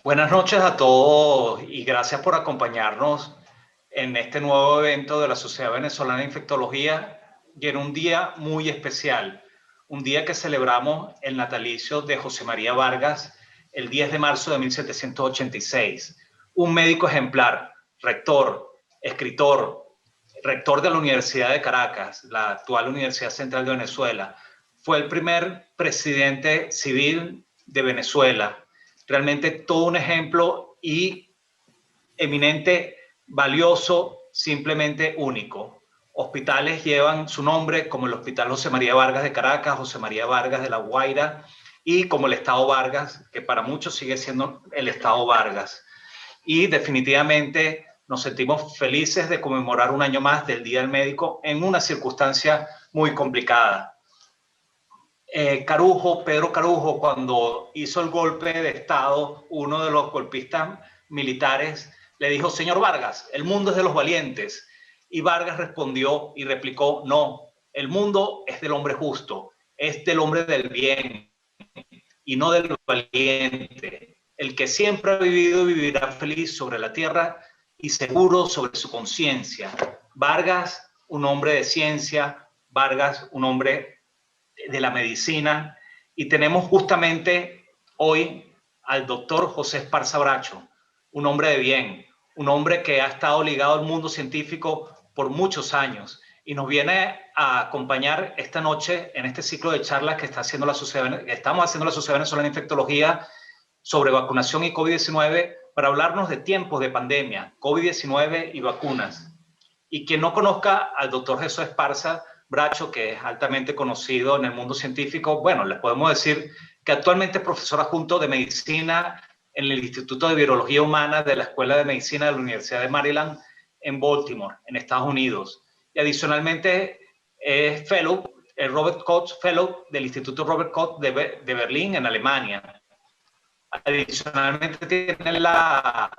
Buenas noches a todos y gracias por acompañarnos en este nuevo evento de la Sociedad Venezolana de Infectología y en un día muy especial, un día que celebramos el natalicio de José María Vargas el 10 de marzo de 1786, un médico ejemplar, rector, escritor, rector de la Universidad de Caracas, la actual Universidad Central de Venezuela. Fue el primer presidente civil de Venezuela. Realmente todo un ejemplo y eminente, valioso, simplemente único. Hospitales llevan su nombre, como el Hospital José María Vargas de Caracas, José María Vargas de La Guaira, y como el Estado Vargas, que para muchos sigue siendo el Estado Vargas. Y definitivamente nos sentimos felices de conmemorar un año más del Día del Médico en una circunstancia muy complicada. Pedro Carujo, cuando hizo el golpe de Estado, uno de los golpistas militares le dijo: señor Vargas, el mundo es de los valientes. Y Vargas respondió y replicó: no, el mundo es del hombre justo, es del hombre del bien y no del valiente. El que siempre ha vivido y vivirá feliz sobre la tierra y seguro sobre su conciencia. Vargas, un hombre de ciencia, Vargas, un hombre de la medicina, y tenemos justamente hoy al doctor José Esparza Bracho, un hombre de bien, un hombre que ha estado ligado al mundo científico por muchos años y nos viene a acompañar esta noche en este ciclo de charlas que estamos haciendo la Sociedad Venezolana de Infectología sobre vacunación y COVID-19 para hablarnos de tiempos de pandemia, COVID-19 y vacunas. Y quien no conozca al doctor Jesús Esparza Bracho, que es altamente conocido en el mundo científico, bueno, les podemos decir que actualmente es profesor adjunto de medicina en el Instituto de Virología Humana de la Escuela de Medicina de la Universidad de Maryland en Baltimore, en Estados Unidos. Y adicionalmente es fellow, el Robert Koch Fellow del Instituto Robert Koch de Berlín, en Alemania. Adicionalmente tiene la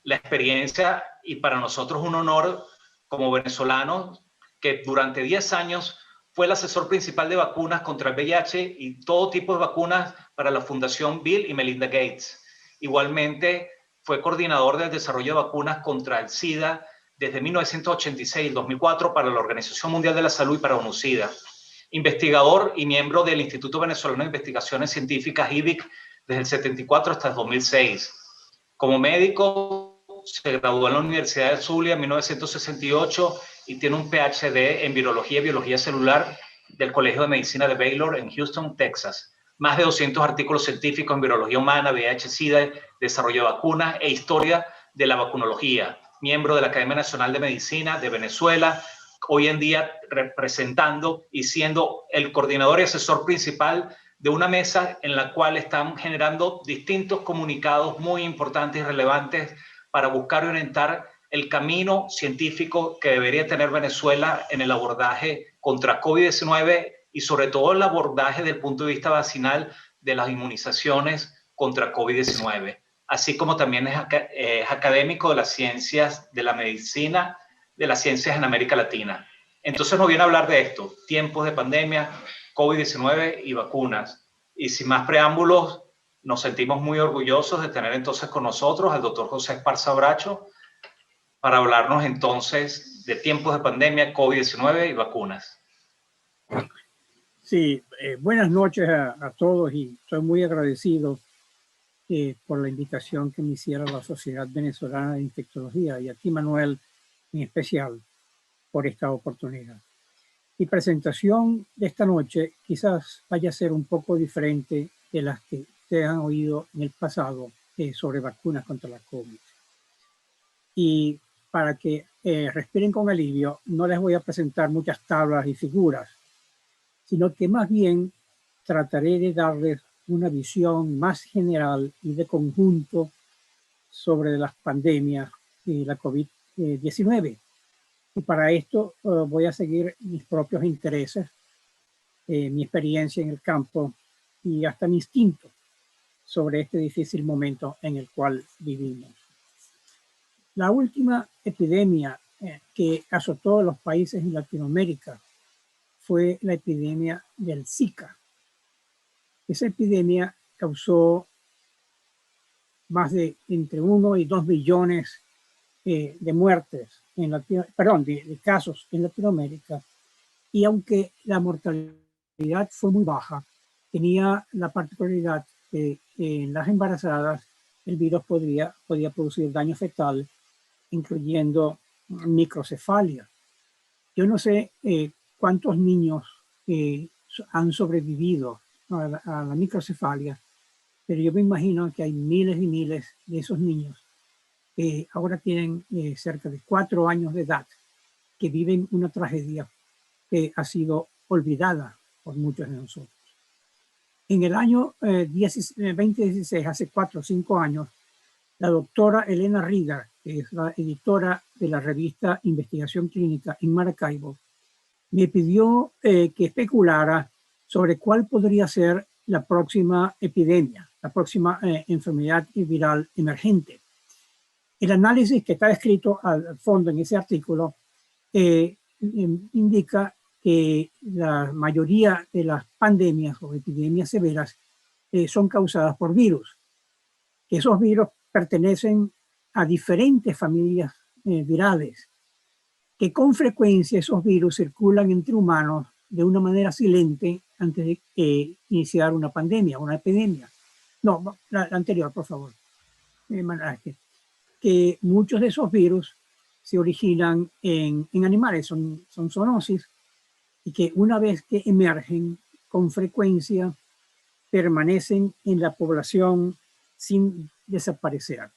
experiencia, y para nosotros un honor como venezolanos, que durante 10 años fue el asesor principal de vacunas contra el VIH y todo tipo de vacunas para la Fundación Bill y Melinda Gates. Igualmente fue coordinador del desarrollo de vacunas contra el SIDA desde 1986 y 2004 para la Organización Mundial de la Salud y para ONU-SIDA. Investigador y miembro del Instituto Venezolano de Investigaciones Científicas, IBIC, desde el 74 hasta el 2006. Como médico, se graduó en la Universidad de Zulia en 1968 y tiene un PhD en Virología y Biología Celular del Colegio de Medicina de Baylor en Houston, Texas. Más de 200 artículos científicos en virología humana, VIH, SIDA, desarrollo de vacunas e historia de la vacunología. Miembro de la Academia Nacional de Medicina de Venezuela, hoy en día representando y siendo el coordinador y asesor principal de una mesa en la cual están generando distintos comunicados muy importantes y relevantes para buscar y orientar el camino científico que debería tener Venezuela en el abordaje contra COVID-19 y sobre todo el abordaje desde el punto de vista vacinal de las inmunizaciones contra COVID-19, así como también es académico de las ciencias de la medicina, de las ciencias en América Latina. Entonces nos viene a hablar de esto, tiempos de pandemia, COVID-19 y vacunas. Y sin más preámbulos, nos sentimos muy orgullosos de tener entonces con nosotros al doctor José Esparza Bracho para hablarnos entonces de tiempos de pandemia, COVID-19 y vacunas. Sí, buenas noches a todos y estoy muy agradecido por la invitación que me hiciera la Sociedad Venezolana de Infectología y a ti, Manuel, en especial, por esta oportunidad. Mi presentación de esta noche quizás vaya a ser un poco diferente de las que ustedes han oído en el pasado sobre vacunas contra la COVID. Y para que respiren con alivio, no les voy a presentar muchas tablas y figuras, sino que más bien trataré de darles una visión más general y de conjunto sobre las pandemias y la COVID-19. Y para esto voy a seguir mis propios intereses, mi experiencia en el campo y hasta mi instinto sobre este difícil momento en el cual vivimos. La última epidemia que azotó a los países en Latinoamérica fue la epidemia del Zika. Esa epidemia causó más de entre 1 y 2 billones de muertes, de casos en Latinoamérica. Y aunque la mortalidad fue muy baja, tenía la particularidad que en las embarazadas el virus podía producir daño fetal, incluyendo microcefalia. Yo no sé cuántos niños han sobrevivido a la microcefalia, pero yo me imagino que hay miles y miles de esos niños que ahora tienen cerca de 4 años de edad, que viven una tragedia que ha sido olvidada por muchos de nosotros. En el año 2016, hace 4 o 5 años, la doctora Elena Rieger, que es la editora de la revista Investigación Clínica en Maracaibo, me pidió que especulara sobre cuál podría ser la próxima epidemia, la próxima enfermedad viral emergente. El análisis que está escrito al fondo en ese artículo indica que la mayoría de las pandemias o epidemias severas son causadas por virus. Que esos virus pertenecen a diferentes familias virales, que con frecuencia esos virus circulan entre humanos de una manera silente antes de iniciar una pandemia, una epidemia. No, la anterior, por favor. Que muchos de esos virus se originan en animales, son zoonosis, y que una vez que emergen, con frecuencia permanecen en la población sin desaparecer.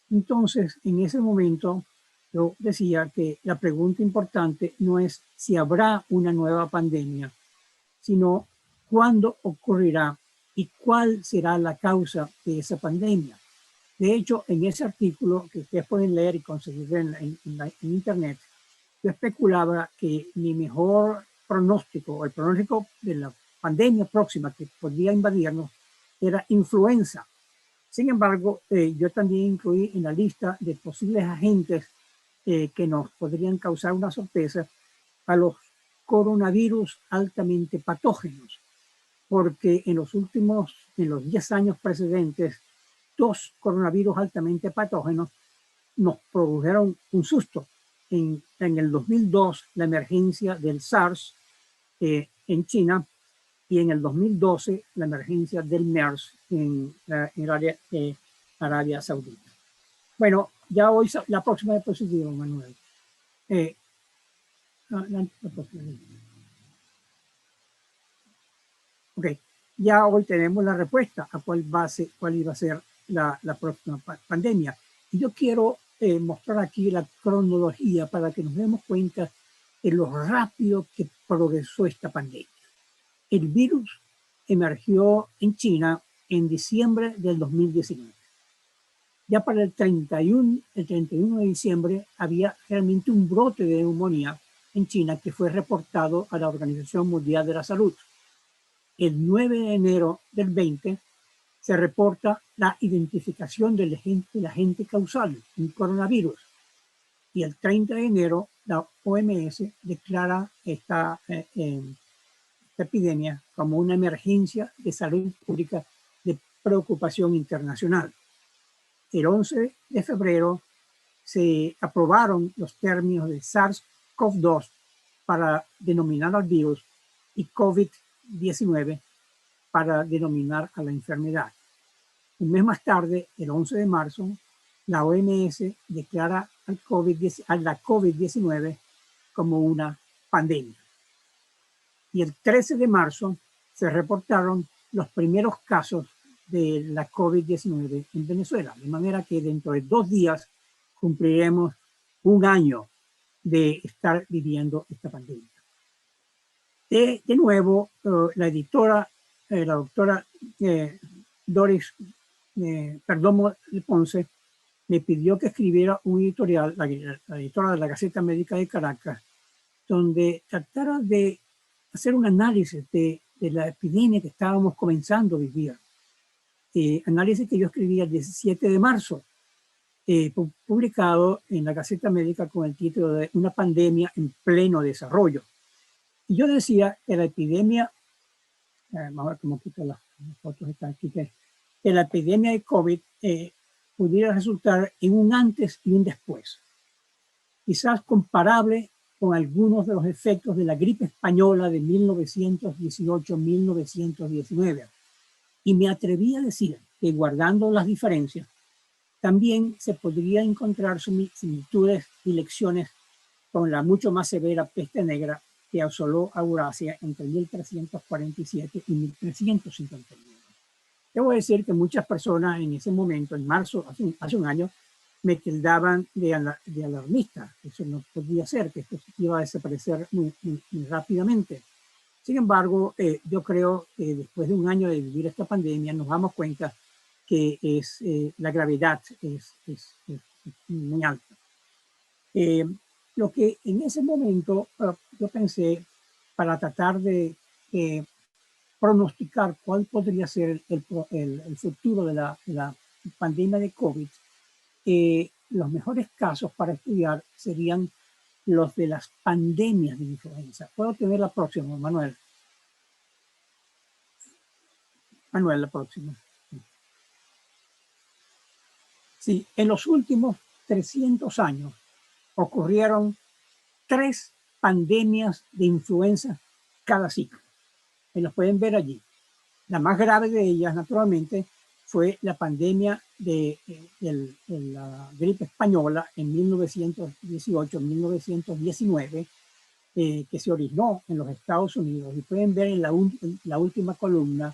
Entonces, en ese momento, yo decía que la pregunta importante no es si habrá una nueva pandemia, sino cuándo ocurrirá y cuál será la causa de esa pandemia. De hecho, en ese artículo que ustedes pueden leer y conseguir en internet, yo especulaba que mi mejor pronóstico, el pronóstico de la pandemia próxima que podría invadirnos, era influenza. Sin embargo, yo también incluí en la lista de posibles agentes que nos podrían causar una sorpresa a los coronavirus altamente patógenos, porque en los 10 años precedentes, 2 coronavirus altamente patógenos nos produjeron un susto. En el 2002, la emergencia del SARS en China, y en el 2012, la emergencia del MERS en Arabia Saudita. Bueno, ya hoy la próxima diapositiva, Manuel. Ok, ya hoy tenemos la respuesta a cuál iba a ser la próxima pandemia. Y yo quiero mostrar aquí la cronología para que nos demos cuenta de lo rápido que progresó esta pandemia. El virus emergió en China en diciembre del 2019. Ya para el 31 de diciembre había realmente un brote de neumonía en China que fue reportado a la Organización Mundial de la Salud. El 9 de enero del 20 se reporta la identificación del agente causal, un coronavirus. Y el 30 de enero la OMS declara esta epidemia como una emergencia de salud pública de preocupación internacional. El 11 de febrero se aprobaron los términos de SARS-CoV-2 para denominar al virus y COVID-19 para denominar a la enfermedad. Un mes más tarde, el 11 de marzo, la OMS declara a la COVID-19 como una pandemia. Y el 13 de marzo se reportaron los primeros casos de la COVID-19 en Venezuela, de manera que dentro de 2 días cumpliremos 1 año de estar viviendo esta pandemia. De nuevo, la doctora Doris Perdomo Ponce me pidió que escribiera un editorial, la editora de la Gaceta Médica de Caracas, donde tratara de hacer un análisis de la epidemia que estábamos comenzando a vivir. Análisis que yo escribí el 17 de marzo, publicado en la Gaceta Médica con el título de Una pandemia en pleno desarrollo. Y yo decía que la epidemia, vamos a ver cómo quito las fotos, están aquí, que la epidemia de COVID pudiera resultar en un antes y un después, quizás comparable con algunos de los efectos de la gripe española de 1918-1919. Y me atreví a decir que, guardando las diferencias, también se podría encontrar similitudes y lecciones con la mucho más severa peste negra que asoló a Eurasia entre 1347 y 1359. Debo decir que muchas personas en ese momento, en marzo, hace un año, me tildaban de alarmista. Eso no podía ser, que esto iba a desaparecer muy rápidamente. Sin embargo, yo creo que después de un año de vivir esta pandemia nos damos cuenta que la gravedad es muy alta. Lo que en ese momento yo pensé, para tratar de pronosticar cuál podría ser el futuro de la pandemia de COVID, los mejores casos para estudiar serían los de las pandemias de influenza. ¿Puedo tener la próxima, Manuel? Manuel, la próxima. Sí, en los últimos 300 años ocurrieron 3 pandemias de influenza cada ciclo. Y los pueden ver allí. La más grave de ellas, naturalmente, fue la pandemia de la gripe española en 1918-1919, que se originó en los Estados Unidos. Y pueden ver en la última columna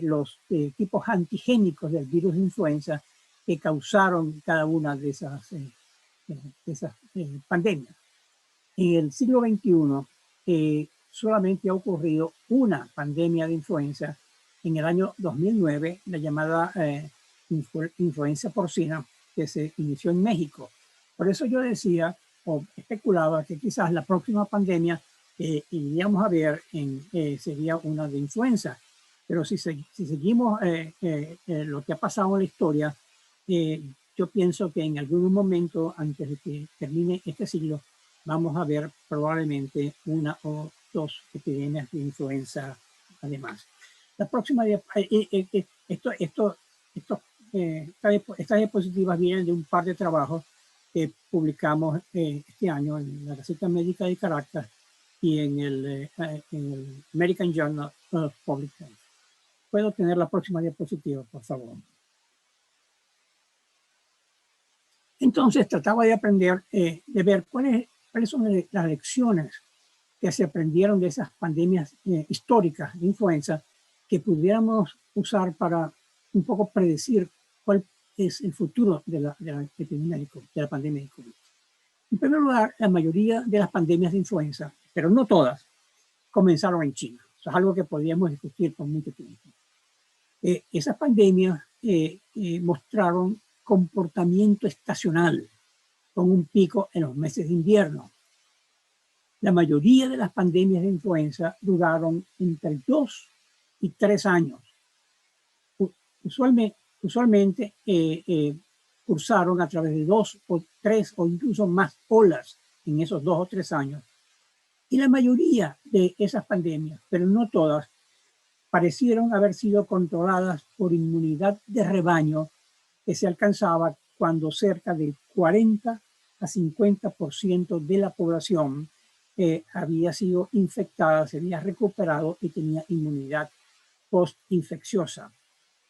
los tipos antigénicos del virus de influenza que causaron cada una de esas pandemias. En el siglo XXI solamente ha ocurrido una pandemia de influenza en el año 2009, la llamada influenza porcina, que se inició en México. Por eso yo decía o especulaba que quizás la próxima pandemia iríamos a ver sería una de influenza. Pero si seguimos lo que ha pasado en la historia, yo pienso que en algún momento, antes de que termine este siglo, vamos a ver probablemente 1 o 2 epidemias de influenza además. La próxima, estas diapositivas vienen de un par de trabajos que publicamos este año en la Gaceta Médica de Caracas y en el American Journal of Public Health. ¿Puedo tener la próxima diapositiva, por favor? Entonces trataba de aprender, de ver cuáles son las lecciones que se aprendieron de esas pandemias históricas de influenza que pudiéramos usar para un poco predecir cuál es el futuro de la epidemia de la pandemia de COVID. En primer lugar, la mayoría de las pandemias de influenza, pero no todas, comenzaron en China. Eso es algo que podríamos discutir por mucho tiempo. Esas pandemias mostraron comportamiento estacional, con un pico en los meses de invierno. La mayoría de las pandemias de influenza duraron entre 2 y 3 años. Usualmente cursaron a través de 2 o 3 o incluso más olas en esos 2 o 3 años. Y la mayoría de esas pandemias, pero no todas, parecieron haber sido controladas por inmunidad de rebaño que se alcanzaba cuando cerca del 40 a 50% de la población había sido infectada, se había recuperado y tenía inmunidad postinfecciosa.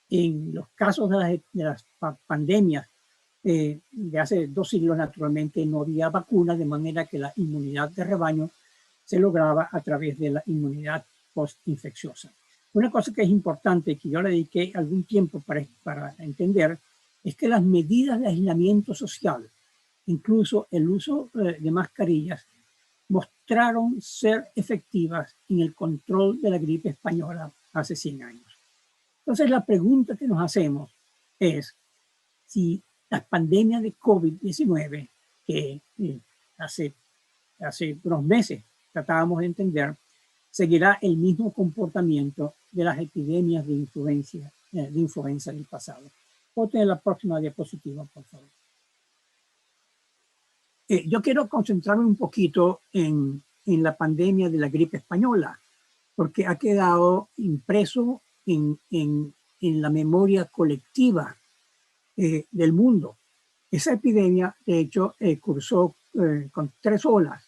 En los casos de las pandemias de hace 2 siglos, naturalmente no había vacuna, de manera que la inmunidad de rebaño se lograba a través de la inmunidad postinfecciosa. Una cosa que es importante, que yo le dediqué algún tiempo para entender, es que las medidas de aislamiento social, incluso el uso de mascarillas, mostraron ser efectivas en el control de la gripe española hace 100 años. Entonces la pregunta que nos hacemos es si las pandemias de COVID-19, que hace unos meses tratábamos de entender, seguirá el mismo comportamiento de las epidemias de influenza del pasado. ¿Puedo tener la próxima diapositiva, por favor? Yo quiero concentrarme un poquito en la pandemia de la gripe española, porque ha quedado impreso en la memoria colectiva del mundo. Esa epidemia, de hecho, cursó con 3 olas.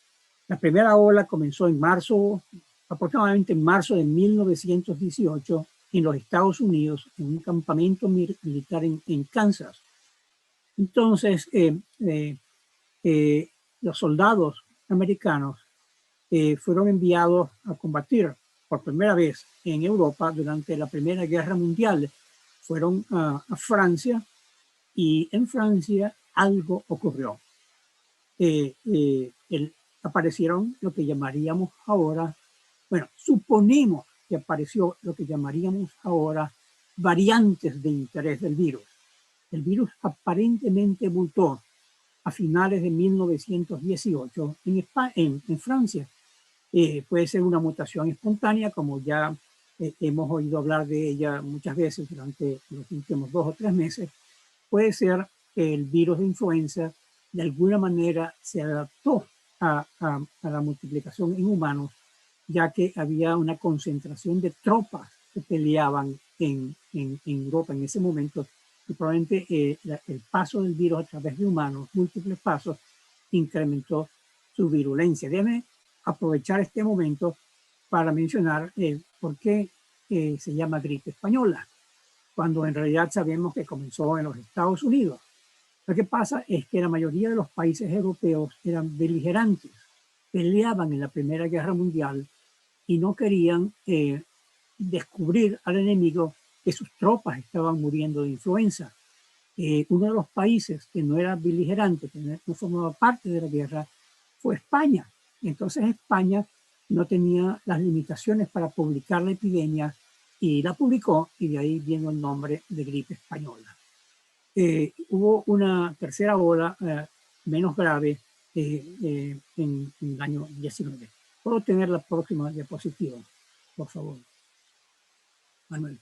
La primera ola comenzó en marzo, aproximadamente en marzo de 1918, en los Estados Unidos, en un campamento militar en Kansas. Entonces, los soldados americanos fueron enviados a combatir por primera vez en Europa durante la Primera Guerra Mundial. Fueron a Francia, y en Francia algo ocurrió. Aparecieron lo que llamaríamos ahora, bueno, suponemos que apareció lo que llamaríamos ahora variantes de interés del virus. El virus aparentemente mutó a finales de 1918 en Francia. Puede ser una mutación espontánea, como ya hemos oído hablar de ella muchas veces durante los últimos 2 o 3 meses. Puede ser que el virus de influenza de alguna manera se adaptó a la multiplicación en humanos, ya que había una concentración de tropas que peleaban en Europa en ese momento, y probablemente el paso del virus a través de humanos, múltiples pasos, incrementó su virulencia. Déjame aprovechar este momento para mencionar por qué se llama gripe española, cuando en realidad sabemos que comenzó en los Estados Unidos. Lo que pasa es que la mayoría de los países europeos eran beligerantes, peleaban en la Primera Guerra Mundial y no querían descubrir al enemigo que sus tropas estaban muriendo de influenza. Uno de los países que no era beligerante, que no formaba parte de la guerra, fue España. Entonces España no tenía las limitaciones para publicar la epidemia y la publicó, y de ahí viene el nombre de gripe española. Hubo una tercera ola menos grave en el año 19. ¿Puedo tener la próxima diapositiva, por favor, Manuel?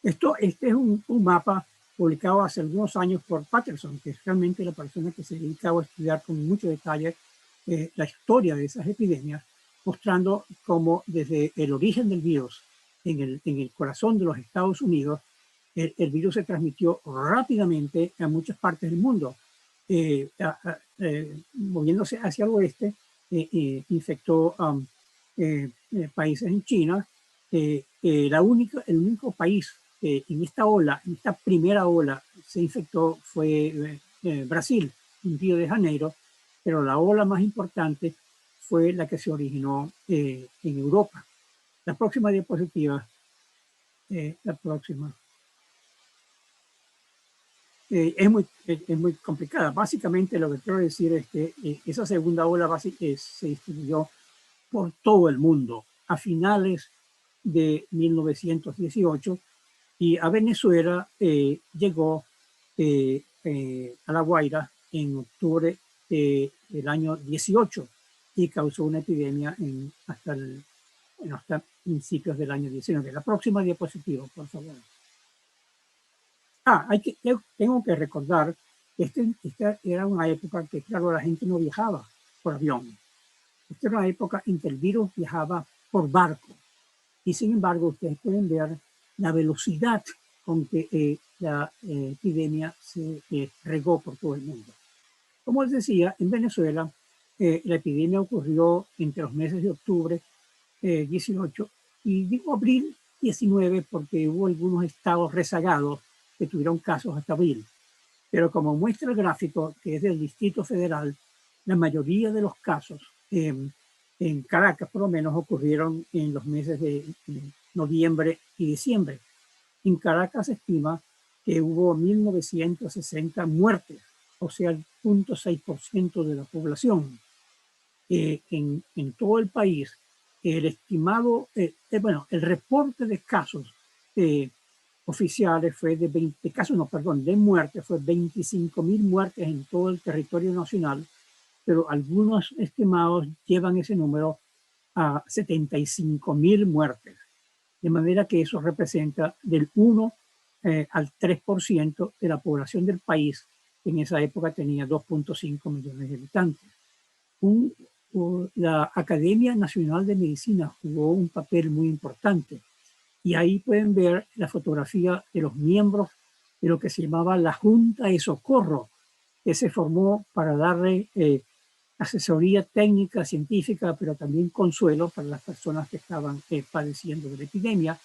Este es un mapa publicado hace algunos años por Patterson, que es realmente la persona que se dedicaba a estudiar con mucho detalle la historia de esas epidemias, mostrando cómo desde el origen del virus en el corazón de los Estados Unidos, el virus se transmitió rápidamente a muchas partes del mundo. Moviéndose hacia el oeste, infectó países en China. El único país que en esta primera ola, se infectó fue Brasil, en Río de Janeiro, pero la ola más importante fue la que se originó en Europa. La próxima diapositiva, la próxima. Es muy complicada. Básicamente lo que quiero decir es que esa segunda ola se distribuyó por todo el mundo a finales de 1918, y a Venezuela llegó a La Guaira en octubre del año 18 y causó una epidemia hasta principios del año 19. La próxima diapositiva, por favor. Tengo que recordar que esta era una época que, claro, la gente no viajaba por avión. Esta era una época en que el virus viajaba por barco. Y sin embargo, ustedes pueden ver la velocidad con que la epidemia se regó por todo el mundo. Como les decía, en Venezuela la epidemia ocurrió entre los meses de octubre 18 y digo abril 19 porque hubo algunos estados rezagados que tuvieron casos hasta abril. Pero como muestra el gráfico, que es del Distrito Federal, la mayoría de los casos en Caracas, por lo menos, ocurrieron en los meses de noviembre y diciembre. En Caracas se estima que hubo 1.960 muertes, o sea, el 0.6% de la población. En todo el país, el estimado, el reporte de casos oficiales fue de muertes fue 25.000 muertes en todo el territorio nacional, pero algunos estimados llevan ese número a 75.000 muertes, de manera que eso representa del 1 al 3% de la población del país, que en esa época tenía 2.5 millones de habitantes. La Academia Nacional de Medicina jugó un papel muy importante, Y ahí pueden ver la fotografía de los miembros de lo que se llamaba la Junta de Socorro, que se formó para darle asesoría técnica, científica, pero también consuelo para las personas que estaban padeciendo de la epidemia.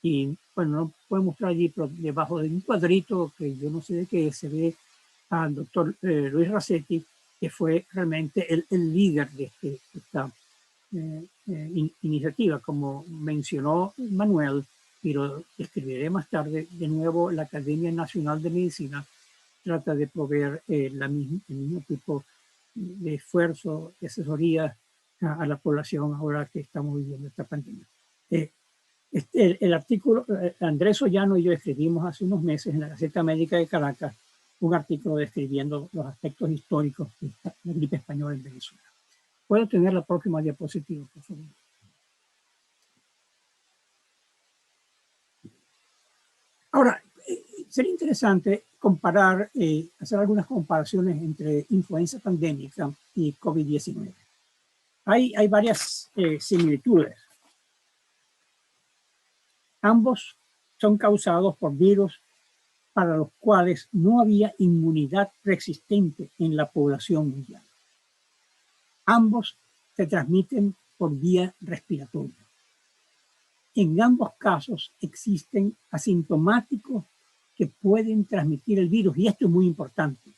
Y bueno, no puedo mostrar allí, pero debajo de un cuadrito que yo no sé de qué se ve al doctor Luis Rasetti, que fue realmente el líder de esta iniciativa. Como mencionó Manuel, y lo escribiré más tarde, de nuevo la Academia Nacional de Medicina trata de proveer el mismo tipo de esfuerzo, de asesoría a la población ahora que estamos viviendo esta pandemia. El artículo, Andrés Sollano y yo escribimos hace unos meses en la Gaceta Médica de Caracas un artículo describiendo los aspectos históricos de la gripe española en Venezuela. ¿Puedo tener la próxima diapositiva, por favor? Ahora, sería interesante comparar, hacer algunas comparaciones entre influenza pandémica y COVID-19. Hay varias similitudes. Ambos son causados por virus para los cuales no había inmunidad preexistente en la población mundial. Ambos se transmiten por vía respiratoria. En ambos casos existen asintomáticos que pueden transmitir el virus, y esto es muy importante.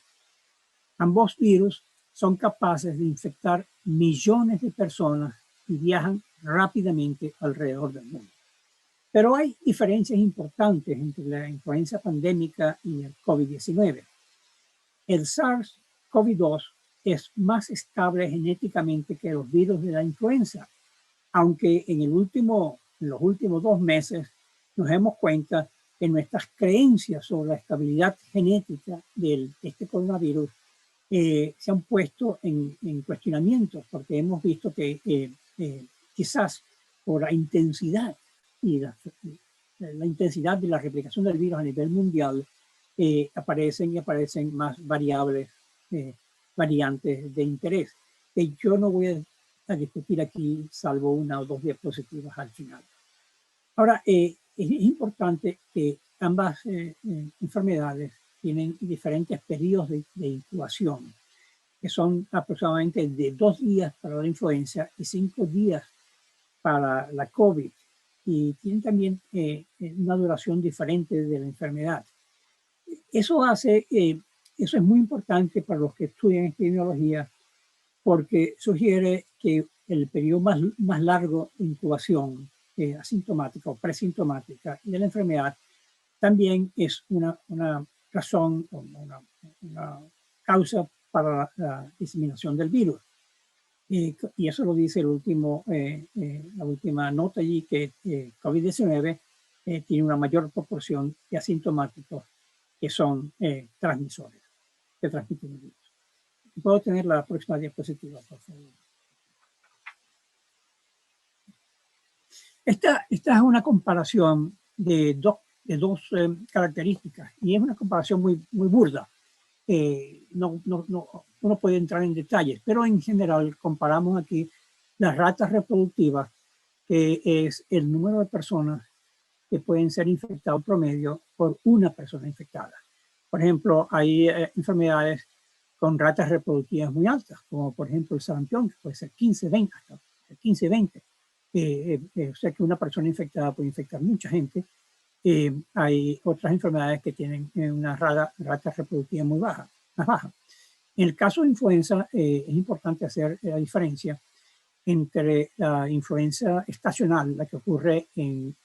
Ambos virus son capaces de infectar millones de personas y viajan rápidamente alrededor del mundo. Pero hay diferencias importantes entre la influenza pandémica y el COVID-19. El SARS-CoV-2 es más estable genéticamente que los virus de la influenza, aunque en los últimos 2 meses nos damos cuenta que nuestras creencias sobre la estabilidad genética de este coronavirus se han puesto en cuestionamiento, porque hemos visto que quizás por la intensidad y la intensidad de la replicación del virus a nivel mundial, aparecen más variables, variantes de interés, que yo no voy a discutir aquí, salvo 1 o 2 diapositivas al final. Ahora, es importante que ambas enfermedades tienen diferentes periodos de incubación, que son aproximadamente de 2 días para la influenza y 5 días para la COVID, y tienen también una duración diferente de la enfermedad. Eso es muy importante para los que estudian epidemiología, porque sugiere que el periodo más largo de incubación asintomática o presintomática de la enfermedad también es una razón, una causa para la diseminación del virus. Y eso lo dice la última nota allí, que COVID-19 tiene una mayor proporción de asintomáticos que son transmisores, que transmiten el virus. ¿Puedo tener la próxima diapositiva, por favor? Esta es una comparación de dos características, y es una comparación muy burda. Uno puede entrar en detalles, pero en general comparamos aquí las ratas reproductivas, que es el número de personas que pueden ser infectados promedio por una persona infectada. Por ejemplo, hay enfermedades con ratas reproductivas muy altas, como por ejemplo el sarampión, que puede ser 15-20, hasta 15-20. O sea que una persona infectada puede infectar mucha gente. Hay otras enfermedades que tienen una rata reproductiva muy baja, más baja. En el caso de influenza, es importante hacer la diferencia entre la influenza estacional, la que ocurre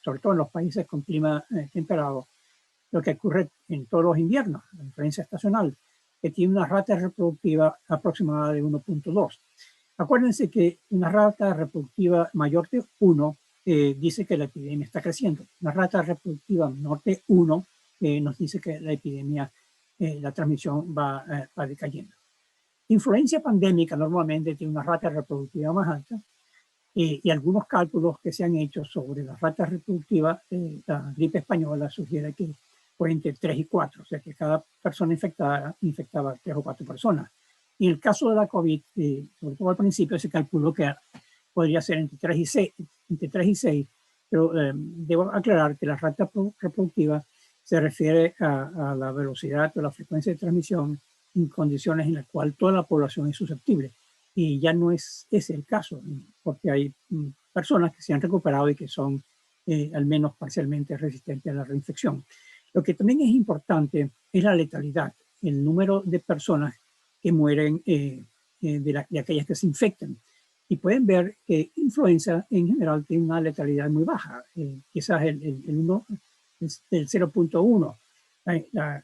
sobre todo en los países con clima temperado, lo que ocurre en todos los inviernos, la influenza estacional, que tiene una rata reproductiva aproximada de 1.2. Acuérdense que una rata reproductiva mayor de 1 dice que la epidemia está creciendo. Una rata reproductiva menor de 1 nos dice que la epidemia, la transmisión va decayendo. Influencia pandémica normalmente tiene una rata reproductiva más alta, y algunos cálculos que se han hecho sobre las ratas reproductivas, la gripe española sugiere que fue entre 3 y 4, o sea que cada persona infectada infectaba 3 o 4 personas. En el caso de la COVID, sobre todo al principio se calculó que podría ser entre 3 y 6, Pero debo aclarar que la rata reproductiva se refiere a la velocidad o la frecuencia de transmisión en condiciones en las cuales toda la población es susceptible. Y ya no es ese el caso, porque hay personas que se han recuperado y que son al menos parcialmente resistentes a la reinfección. Lo que también es importante es la letalidad, el número de personas que mueren de aquellas que se infectan. Y pueden ver que influenza en general tiene una letalidad muy baja, quizás el 0.1. La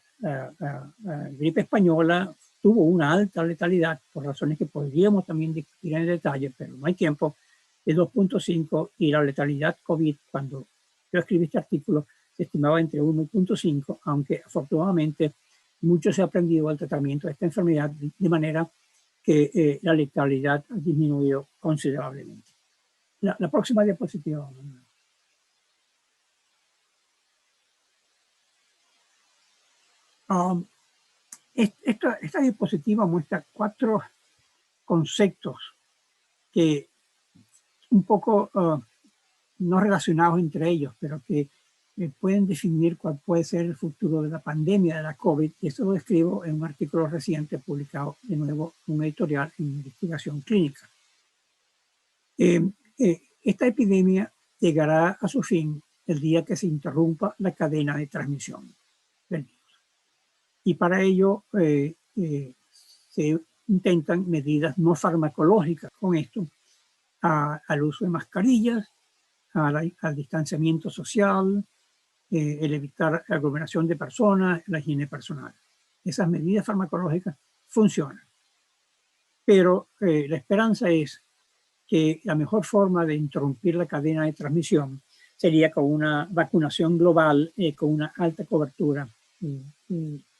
gripe española tuvo una alta letalidad por razones que podríamos también discutir en detalle, pero no hay tiempo, de 2.5, y la letalidad COVID, cuando yo escribí este artículo, se estimaba entre 1.5, aunque afortunadamente mucho se ha aprendido al tratamiento de esta enfermedad, de manera que la letalidad ha disminuido considerablemente. La próxima diapositiva. Esta diapositiva muestra 4 conceptos que un poco no relacionados entre ellos, pero que pueden definir cuál puede ser el futuro de la pandemia de la COVID, y eso lo describo en un artículo reciente publicado de nuevo en un editorial en investigación clínica. Esta epidemia llegará a su fin el día que se interrumpa la cadena de transmisión del virus. Y para ello se intentan medidas no farmacológicas con esto, al uso de mascarillas, al distanciamiento social, el evitar aglomeración de personas, la higiene personal. Esas medidas farmacológicas funcionan. Pero la esperanza es que la mejor forma de interrumpir la cadena de transmisión sería con una vacunación global con una alta cobertura,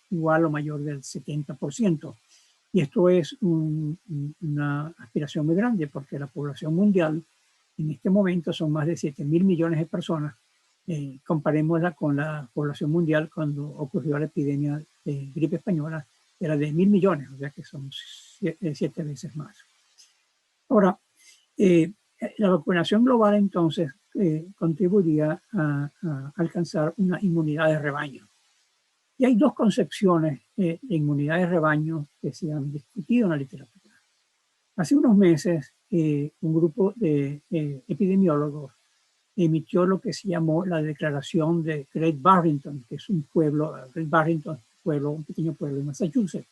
igual o mayor del 70%. Y esto es una aspiración muy grande, porque la población mundial en este momento son más de 7.000 millones de personas. Comparémosla con la población mundial cuando ocurrió la epidemia de gripe española, era de 1.000 millones, o sea que son 7 veces más. Ahora, la vacunación global entonces contribuiría a alcanzar una inmunidad de rebaño. Y hay 2 concepciones de inmunidad de rebaño que se han discutido en la literatura. Hace unos meses, un grupo de epidemiólogos emitió lo que se llamó la declaración de Great Barrington, que es un pueblo, Great Barrington, un pequeño pueblo de Massachusetts.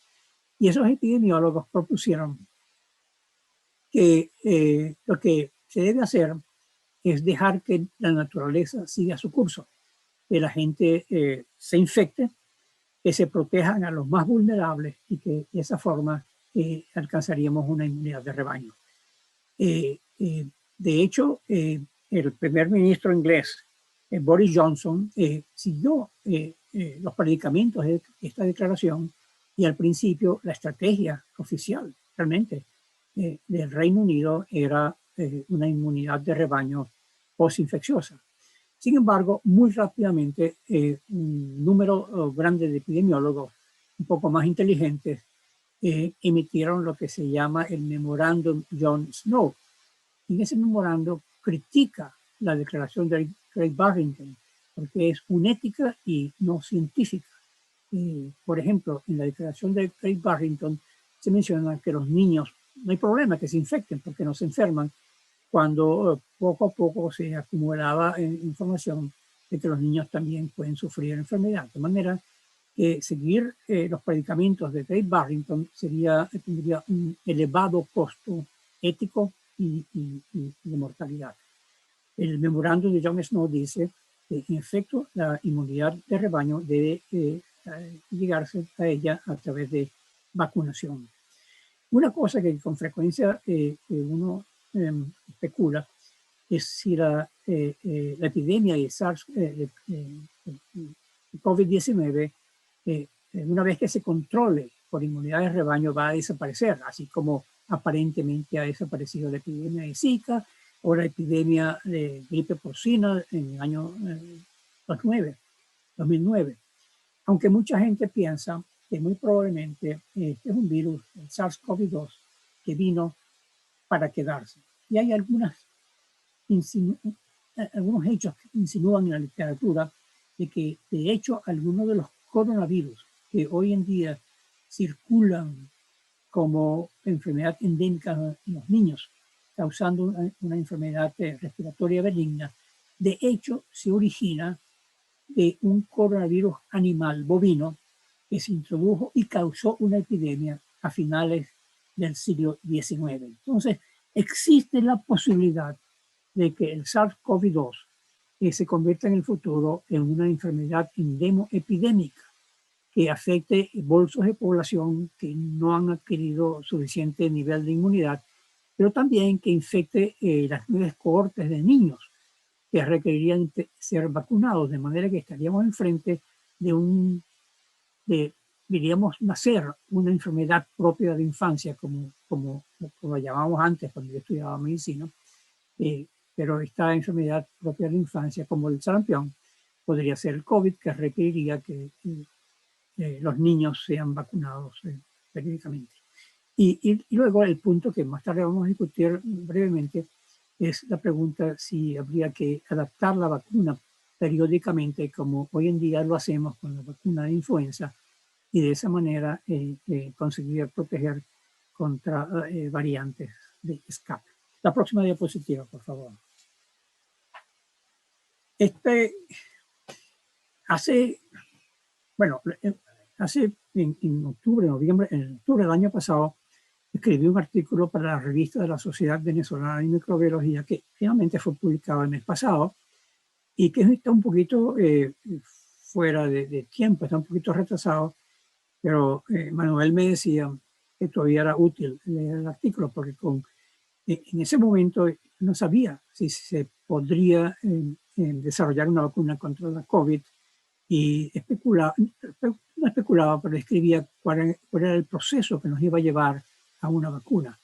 Y esos epidemiólogos propusieron que lo que se debe hacer es dejar que la naturaleza siga su curso, que la gente se infecte, que se protejan a los más vulnerables y que de esa forma alcanzaríamos una inmunidad de rebaño. De hecho, el primer ministro inglés, Boris Johnson, siguió los predicamentos de esta declaración, y al principio la estrategia oficial realmente del Reino Unido era una inmunidad de rebaño postinfecciosa. Sin embargo, muy rápidamente un número grande de epidemiólogos un poco más inteligentes emitieron lo que se llama el memorándum John Snow. En ese memorando critica la declaración de Great Barrington porque es unética y no científica. Por ejemplo, en la declaración de Great Barrington se menciona que los niños, no hay problema que se infecten porque no se enferman, cuando poco a poco se acumulaba información de que los niños también pueden sufrir enfermedad. De manera que seguir los predicamentos de Great Barrington tendría un elevado costo ético y de mortalidad. El memorándum de John Snow dice que en efecto la inmunidad de rebaño debe llegarse a ella a través de vacunación. Una cosa que con frecuencia uno especula es si la epidemia de SARS, COVID-19, una vez que se controle por inmunidad de rebaño, va a desaparecer, así como aparentemente ha desaparecido la epidemia de Zika o la epidemia de gripe porcina en el año 2009. Aunque mucha gente piensa que muy probablemente este es un virus, el SARS-CoV-2, que vino para quedarse. Y hay algunas algunos hechos que insinúan en la literatura de que, de hecho, algunos de los coronavirus que hoy en día circulan como enfermedad endémica en los niños, causando una enfermedad respiratoria benigna, de hecho se origina de un coronavirus animal bovino que se introdujo y causó una epidemia a finales del siglo XIX. Entonces, existe la posibilidad de que el SARS-CoV-2 se convierta en el futuro en una enfermedad endemo-epidémica que afecte bolsos de población que no han adquirido suficiente nivel de inmunidad, pero también que infecte las nuevas cohortes de niños que requerirían ser vacunados, de manera que estaríamos enfrente diríamos, nacer una enfermedad propia de infancia, como lo llamábamos antes cuando yo estudiaba medicina, pero esta enfermedad propia de infancia, como el sarampión, podría ser el COVID, que requeriría que los niños sean vacunados periódicamente. Y luego el punto que más tarde vamos a discutir brevemente es la pregunta si habría que adaptar la vacuna periódicamente, como hoy en día lo hacemos con la vacuna de influenza, y de esa manera conseguir proteger contra variantes de escape. La próxima diapositiva, por favor. En octubre del año pasado, escribí un artículo para la revista de la Sociedad Venezolana de Microbiología, que finalmente fue publicado el mes pasado, y que está un poquito fuera de tiempo, está un poquito retrasado, pero Manuel me decía que todavía era útil leer el artículo, porque en ese momento no sabía si se podría desarrollar una vacuna contra la COVID, y no especulaba, pero escribía cuál era el proceso que nos iba a llevar a una vacuna.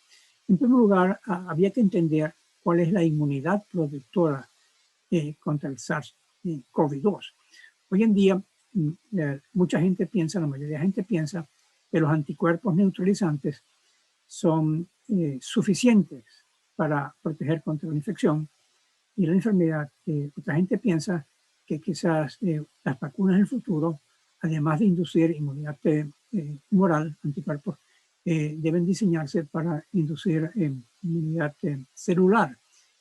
En primer lugar, había que entender cuál es la inmunidad protectora contra el SARS-CoV-2. Hoy en día, mucha gente piensa, la mayoría de la gente piensa que los anticuerpos neutralizantes son suficientes para proteger contra la infección y la enfermedad. Otra gente piensa que quizás las vacunas en el futuro, además de inducir inmunidad humoral, anticuerpos, deben diseñarse para inducir inmunidad celular.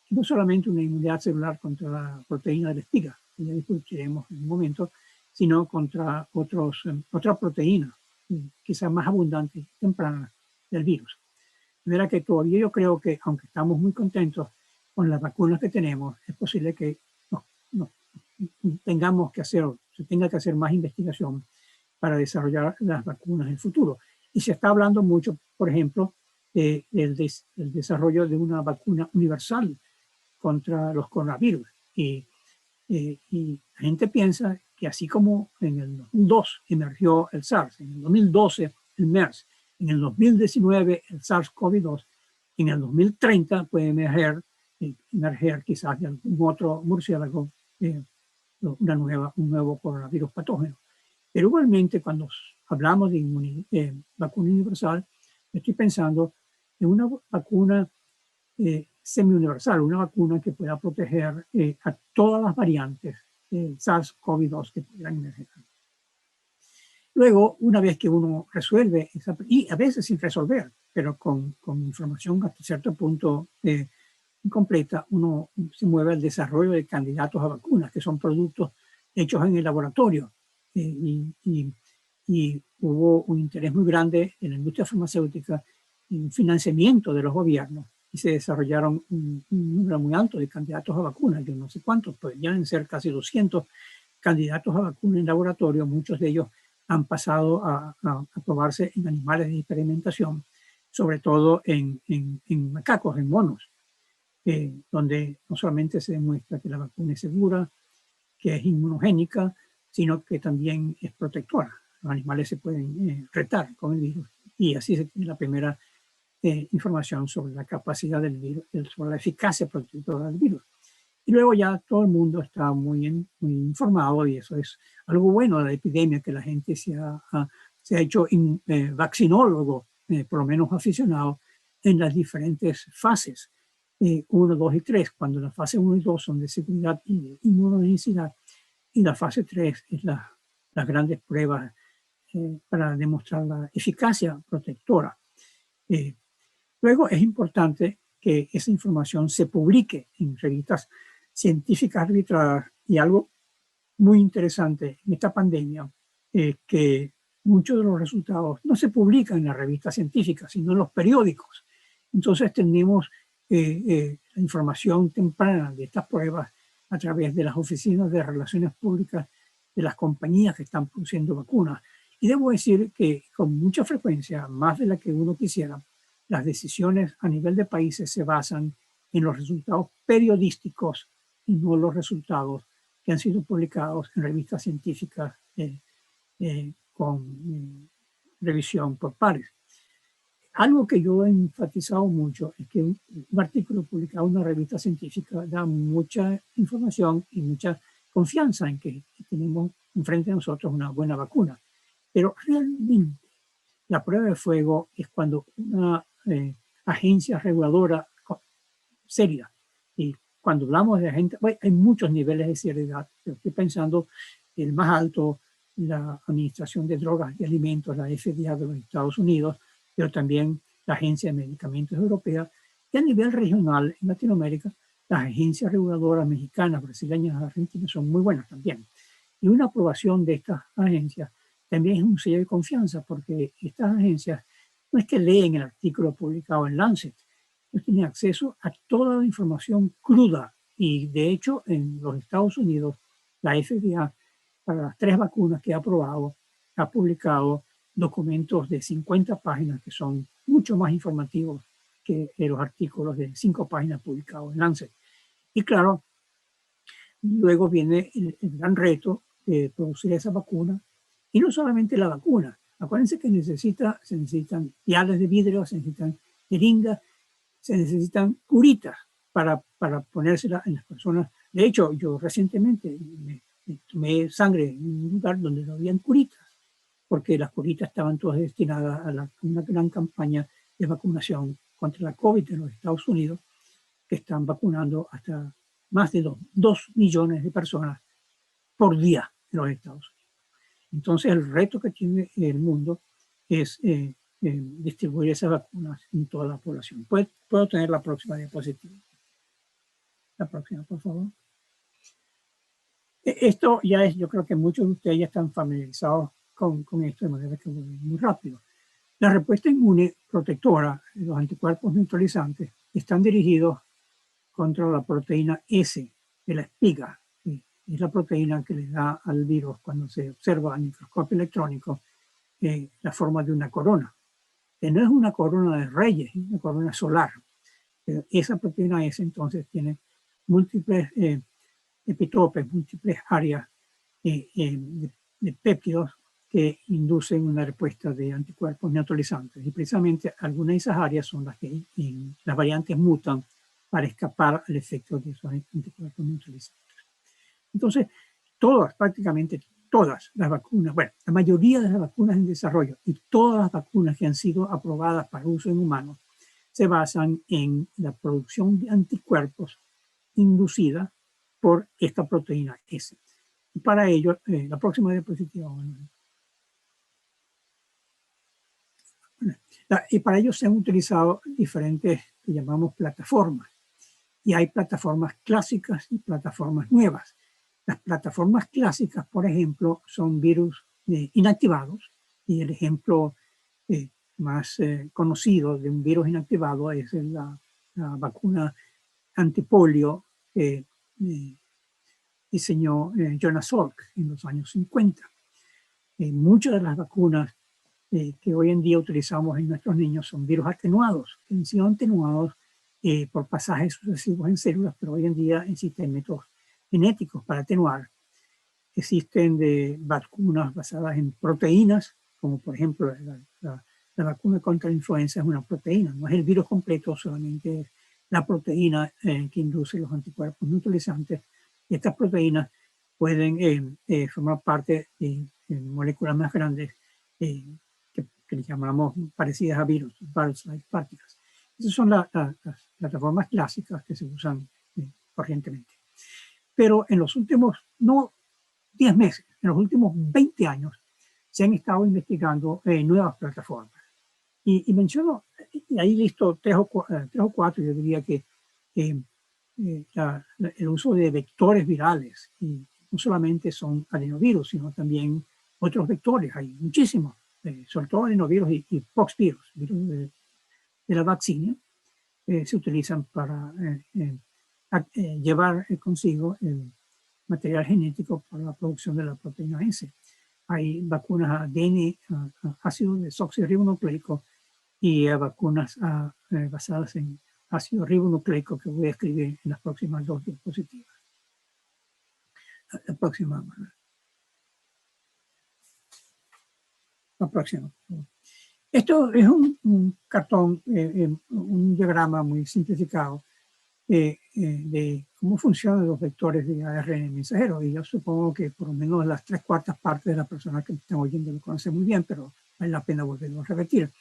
No solamente una inmunidad celular contra la proteína de la espiga, que ya discutiremos en un momento, sino contra otra proteína, quizás más abundante y temprana del virus. De manera que todavía yo creo que, aunque estamos muy contentos con las vacunas que tenemos, es posible que se tenga que hacer más investigación para desarrollar las vacunas en el futuro. Y se está hablando mucho, por ejemplo, del desarrollo de una vacuna universal contra los coronavirus. Y la gente piensa que así como en el 2002 emergió el SARS, en el 2012 el MERS, en el 2019 el SARS-CoV-2, en el 2030 puede emerger quizás de algún otro murciélago un nuevo coronavirus patógeno. Pero igualmente, cuando hablamos de vacuna universal, estoy pensando en una vacuna semi-universal, una vacuna que pueda proteger a todas las variantes del SARS-CoV-2 que pudieran emerger. Luego, una vez que uno resuelve, y a veces sin resolver, pero con información hasta cierto punto incompleta, uno se mueve al desarrollo de candidatos a vacunas, que son productos hechos en el laboratorio. Y hubo un interés muy grande en la industria farmacéutica, en financiamiento de los gobiernos, y se desarrollaron un número muy alto de candidatos a vacunas, yo no sé cuántos, podrían ser casi 200 candidatos a vacunas en laboratorio. Muchos de ellos han pasado a probarse en animales de experimentación, sobre todo en macacos, en monos, donde no solamente se demuestra que la vacuna es segura, que es inmunogénica, sino que también es protectora. Los animales se pueden retar con el virus, y así se tiene la primera información sobre la capacidad del virus, sobre la eficacia protectora del virus. Y luego ya todo el mundo está muy informado, y eso es algo bueno de la epidemia, que la gente se ha hecho vaccinólogo, por lo menos aficionado, en las diferentes fases. 1, 2 y 3, cuando la fase 1 y 2 son de seguridad y de inmunogenicidad, y la fase 3 es las grandes pruebas para demostrar la eficacia protectora. Luego es importante que esa información se publique en revistas científicas arbitradas, y algo muy interesante en esta pandemia es que muchos de los resultados no se publican en las revistas científicas, sino en los periódicos. Entonces tenemos la información temprana de estas pruebas a través de las oficinas de relaciones públicas de las compañías que están produciendo vacunas. Y debo decir que con mucha frecuencia, más de la que uno quisiera, las decisiones a nivel de países se basan en los resultados periodísticos y no los resultados que han sido publicados en revistas científicas con revisión por pares. Algo que yo he enfatizado mucho es que un artículo publicado en una revista científica da mucha información y mucha confianza en que tenemos enfrente de nosotros una buena vacuna. Pero realmente la prueba de fuego es cuando una agencia reguladora seria, y cuando hablamos de agentes, bueno, hay muchos niveles de seriedad, pero estoy pensando el más alto, la Administración de Drogas y Alimentos, la FDA de los Estados Unidos, pero también la Agencia de Medicamentos Europea, y a nivel regional en Latinoamérica, las agencias reguladoras mexicanas, brasileñas, argentinas son muy buenas también. Y una aprobación de estas agencias también es un sello de confianza, porque estas agencias no es que leen el artículo publicado en Lancet, ellos tienen acceso a toda la información cruda, y de hecho en los Estados Unidos la FDA para las 3 vacunas que ha aprobado ha publicado documentos de 50 páginas que son mucho más informativos que los artículos de 5 páginas publicados en Lancet. Y claro, luego viene el gran reto de producir esa vacuna, y no solamente la vacuna. Acuérdense que se necesitan viales de vidrio, se necesitan jeringas, se necesitan curitas para ponérsela en las personas. De hecho, yo recientemente me tomé sangre en un lugar donde no habían curitas, porque las curitas estaban todas destinadas a una gran campaña de vacunación contra la COVID en los Estados Unidos, que están vacunando hasta más de 2 millones de personas por día en los Estados Unidos. Entonces, el reto que tiene el mundo es distribuir esas vacunas en toda la población. ¿Puedo tener la próxima diapositiva? La próxima, por favor. Esto ya es, yo creo que muchos de ustedes ya están familiarizados con esto, de manera que voy muy rápido. La respuesta inmune protectora, los anticuerpos neutralizantes, están dirigidos contra la proteína S de la espiga. Es la proteína que le da al virus, cuando se observa al microscopio electrónico, la forma de una corona. Que no es una corona de reyes, es una corona solar. Esa proteína S entonces tiene múltiples epitopes, múltiples áreas de péptidos que inducen una respuesta de anticuerpos neutralizantes. Y precisamente algunas de esas áreas son las que las variantes mutan para escapar al efecto de esos anticuerpos neutralizantes. Entonces, prácticamente todas las vacunas, bueno, la mayoría de las vacunas en desarrollo y todas las vacunas que han sido aprobadas para uso en humanos se basan en la producción de anticuerpos inducida por esta proteína S. Y para ello, la próxima diapositiva. Y para ello se han utilizado diferentes, que llamamos plataformas. Y hay plataformas clásicas y plataformas nuevas. Las plataformas clásicas, por ejemplo, son virus inactivados, y el ejemplo más conocido de un virus inactivado es la vacuna antipolio que diseñó Jonas Salk en los años 50. Muchas de las vacunas que hoy en día utilizamos en nuestros niños son virus atenuados, que han sido atenuados por pasajes sucesivos en células, pero hoy en día existen métodos genéticos para atenuar. Existen vacunas basadas en proteínas, como por ejemplo la vacuna contra la influenza es una proteína, no es el virus completo, solamente es la proteína que induce los anticuerpos neutralizantes. Y estas proteínas pueden formar parte de moléculas más grandes que llamamos parecidas a virus, virus-like particles. Esas son las plataformas clásicas que se usan corrientemente. Pero en los últimos, no 10 meses, en los últimos 20 años, se han estado investigando nuevas plataformas. Y menciono, y ahí listo tres o cuatro, yo diría que el uso de vectores virales, y no solamente son adenovirus, sino también otros vectores, hay muchísimos, sobre todo adenovirus y poxvirus, virus de la vaccina, se utilizan para llevar consigo el material genético para la producción de la proteína S. Hay vacunas ADN, ácido desoxirribonucleico, y vacunas basadas en ácido ribonucleico que voy a escribir en las próximas 2 diapositivas. La próxima. Esto es un cartón, un diagrama muy simplificado de cómo funcionan los vectores de ARN mensajero. Y yo supongo que por lo menos las 3/4 partes de las personas que me están oyendo lo conocen muy bien, pero vale la pena volverlo a repetir.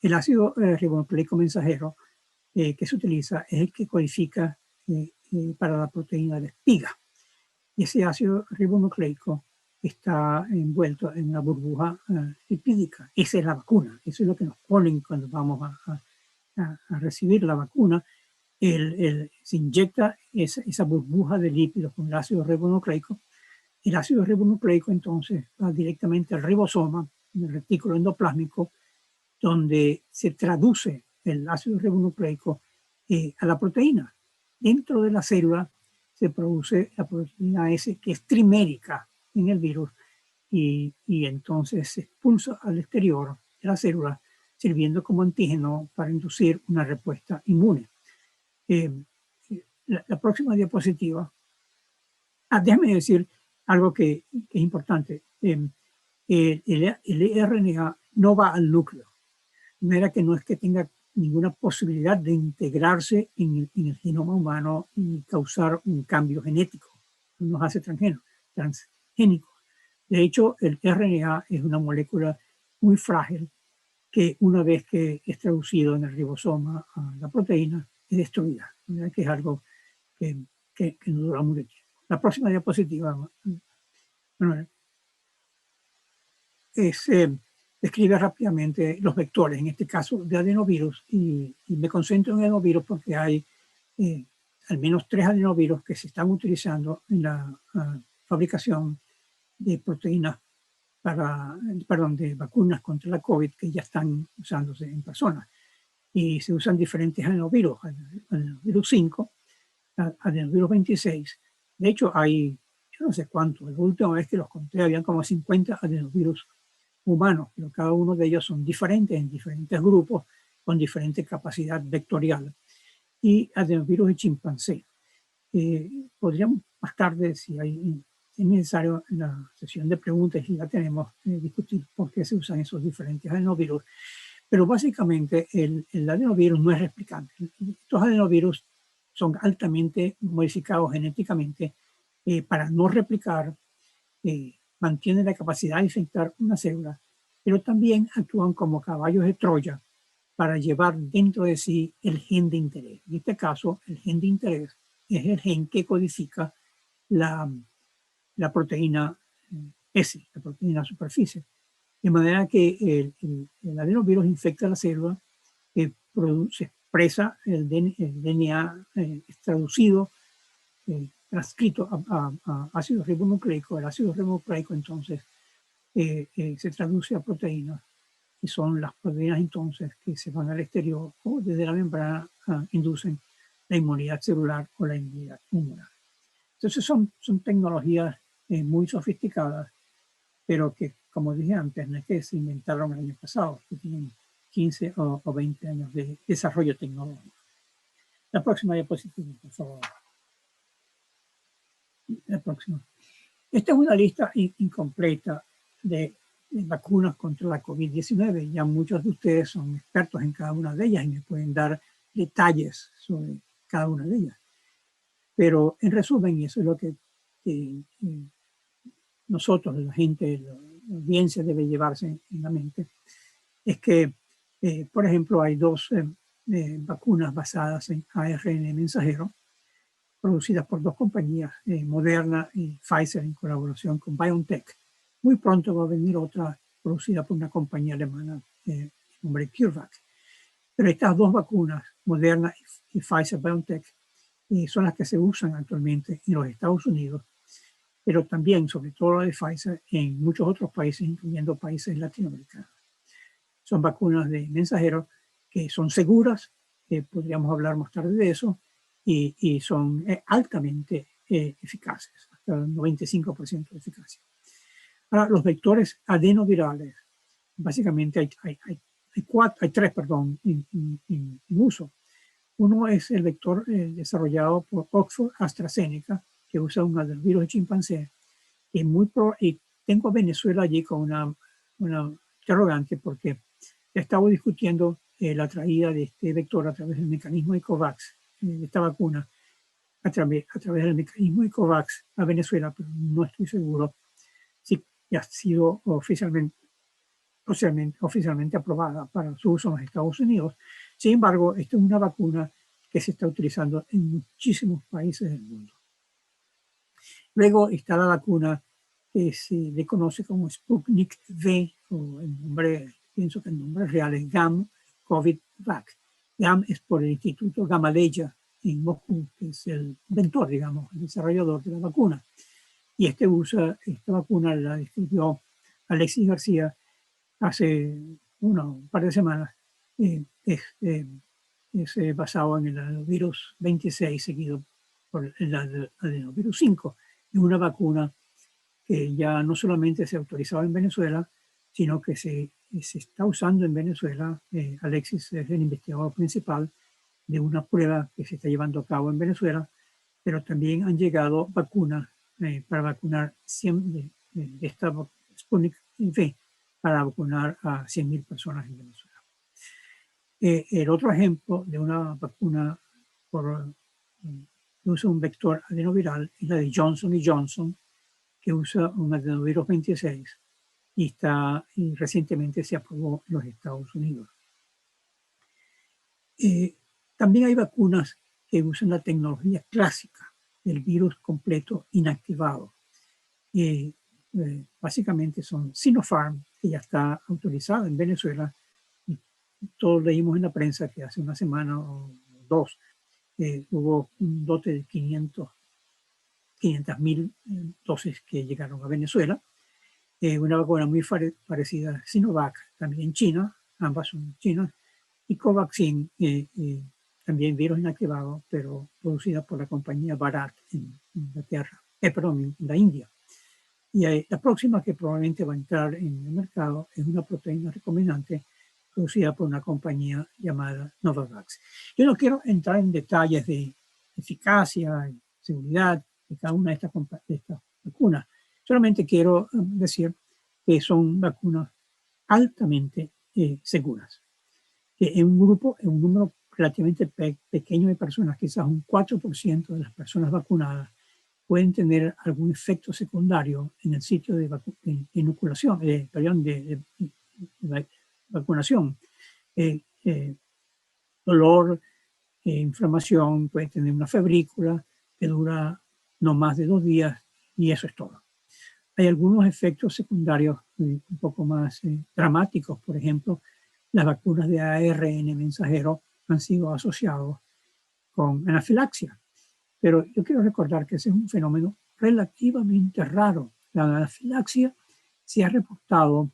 El ácido ribonucleico mensajero que se utiliza es el que codifica para la proteína de espiga. Y ese ácido ribonucleico está envuelto en una burbuja lipídica. Esa es la vacuna. Eso es lo que nos ponen cuando vamos a recibir la vacuna. Se inyecta esa burbuja de lípidos con el ácido ribonucleico. El ácido ribonucleico entonces va directamente al ribosoma, en el retículo endoplásmico, donde se traduce el ácido ribonucleico a la proteína. Dentro de la célula se produce la proteína S, que es trimérica en el virus, y entonces se expulsa al exterior de la célula, sirviendo como antígeno para inducir una respuesta inmune. La próxima diapositiva. Déjame decir algo que es importante. El RNA no va al núcleo. De manera que no es que tenga ninguna posibilidad de integrarse en el genoma humano y causar un cambio genético. Nos hace transgénicos. De hecho, el RNA es una molécula muy frágil que una vez que es traducido en el ribosoma a la proteína, es destruida. De manera que es algo que no dura mucho tiempo. La próxima diapositiva, Manuel, describe rápidamente los vectores, en este caso de adenovirus, y me concentro en adenovirus porque hay al menos 3 adenovirus que se están utilizando en la fabricación de proteínas de vacunas contra la COVID que ya están usándose en personas. Y se usan diferentes adenovirus, adenovirus 5, adenovirus 26. De hecho, hay, yo no sé cuántos, la última vez que los conté habían como 50 adenovirus humanos, pero cada uno de ellos son diferentes en diferentes grupos con diferente capacidad vectorial. Y adenovirus de chimpancé. Podríamos más tarde, si es necesario, en la sesión de preguntas, y ya tenemos, discutir por qué se usan esos diferentes adenovirus. Pero básicamente el adenovirus no es replicante. Estos adenovirus son altamente modificados genéticamente para no replicar, mantienen la capacidad de infectar una célula, pero también actúan como caballos de Troya para llevar dentro de sí el gen de interés. En este caso, el gen de interés es el gen que codifica la proteína S, la proteína superficie. De manera que el adenovirus infecta la célula, se expresa el DNA, es traducido, transcrito a ácido ribonucleico. El ácido ribonucleico entonces se traduce a proteínas, y son las proteínas entonces que se van al exterior o desde la membrana inducen la inmunidad celular o la inmunidad humoral. Entonces son tecnologías muy sofisticadas, pero que, como dije antes, no es que se inventaron el año pasado, que tienen 15 o 20 años de desarrollo tecnológico. La próxima diapositiva, por favor. La próxima. Esta es una lista incompleta de vacunas contra la COVID-19. Ya muchos de ustedes son expertos en cada una de ellas y me pueden dar detalles sobre cada una de ellas. Pero en resumen, y eso es lo que nosotros, la gente, la audiencia debe llevarse en la mente, es que, por ejemplo, hay dos vacunas basadas en ARN mensajero, producidas por dos compañías, Moderna y Pfizer, en colaboración con BioNTech. Muy pronto va a venir otra producida por una compañía alemana, nombre CureVac. Pero estas dos vacunas, Moderna y Pfizer-BioNTech, son las que se usan actualmente en los Estados Unidos, pero también, sobre todo la de Pfizer, en muchos otros países, incluyendo países latinoamericanos. Son vacunas de mensajeros que son seguras, podríamos hablar más tarde de eso, y son altamente eficaces, hasta el 95% de eficacia. Ahora, los vectores adenovirales, básicamente hay tres, en uso. Uno es el vector desarrollado por Oxford AstraZeneca, que usa un adenovirus de chimpancé. Y tengo a Venezuela allí con una interrogante, porque estaba discutiendo la traída de este vector a través del mecanismo de COVAX, de esta vacuna, a través del mecanismo de COVAX a Venezuela, pero no estoy seguro si ya ha sido oficialmente aprobada para su uso en los Estados Unidos. Sin embargo, esta es una vacuna que se está utilizando en muchísimos países del mundo. Luego está la vacuna que se le conoce como Sputnik V, o el nombre, pienso que el nombre real es GAM COVID-Vac. GAM es por el Instituto Gamaleya en Moscú, que es el inventor, digamos, el desarrollador de la vacuna. Y esta vacuna la describió Alexis García hace un par de semanas. Es basado en el adenovirus 26, seguido por el adenovirus 5. Es una vacuna que ya no solamente se ha autorizado en Venezuela, sino que se está usando en Venezuela. Alexis es el investigador principal de una prueba que se está llevando a cabo en Venezuela, pero también han llegado vacunas para vacunar 100 de esta Sputnik V, para vacunar a 100.000 personas en Venezuela. El otro ejemplo de una vacuna que usa un vector adenoviral es la de Johnson Johnson, que usa un adenovirus 26 y recientemente se aprobó en los Estados Unidos. También hay vacunas que usan la tecnología clásica del virus completo inactivado. Básicamente son Sinopharm, que ya está autorizada en Venezuela. Todos leímos en la prensa que hace una semana o dos hubo un dote de 500.000 dosis que llegaron a Venezuela. Una vacuna muy parecida a Sinovac, también en China, ambas son chinas, y Covaxin, también virus inactivado, pero producida por la compañía Bharat en Inglaterra, en la India. Y la próxima que probablemente va a entrar en el mercado es una proteína recombinante producida por una compañía llamada Novavax. Yo no quiero entrar en detalles de eficacia y seguridad de cada una de estas vacunas. Solamente quiero decir que son vacunas altamente seguras. Que en un número relativamente pequeño de personas, quizás un 4% de las personas vacunadas, pueden tener algún efecto secundario en el sitio de inoculación, de vacunación. Dolor, inflamación, puede tener una febrícula que dura no más de 2 días, y eso es todo. Hay algunos efectos secundarios un poco más dramáticos. Por ejemplo, las vacunas de ARN mensajero han sido asociados con anafilaxia. Pero yo quiero recordar que ese es un fenómeno relativamente raro. La anafilaxia se ha reportado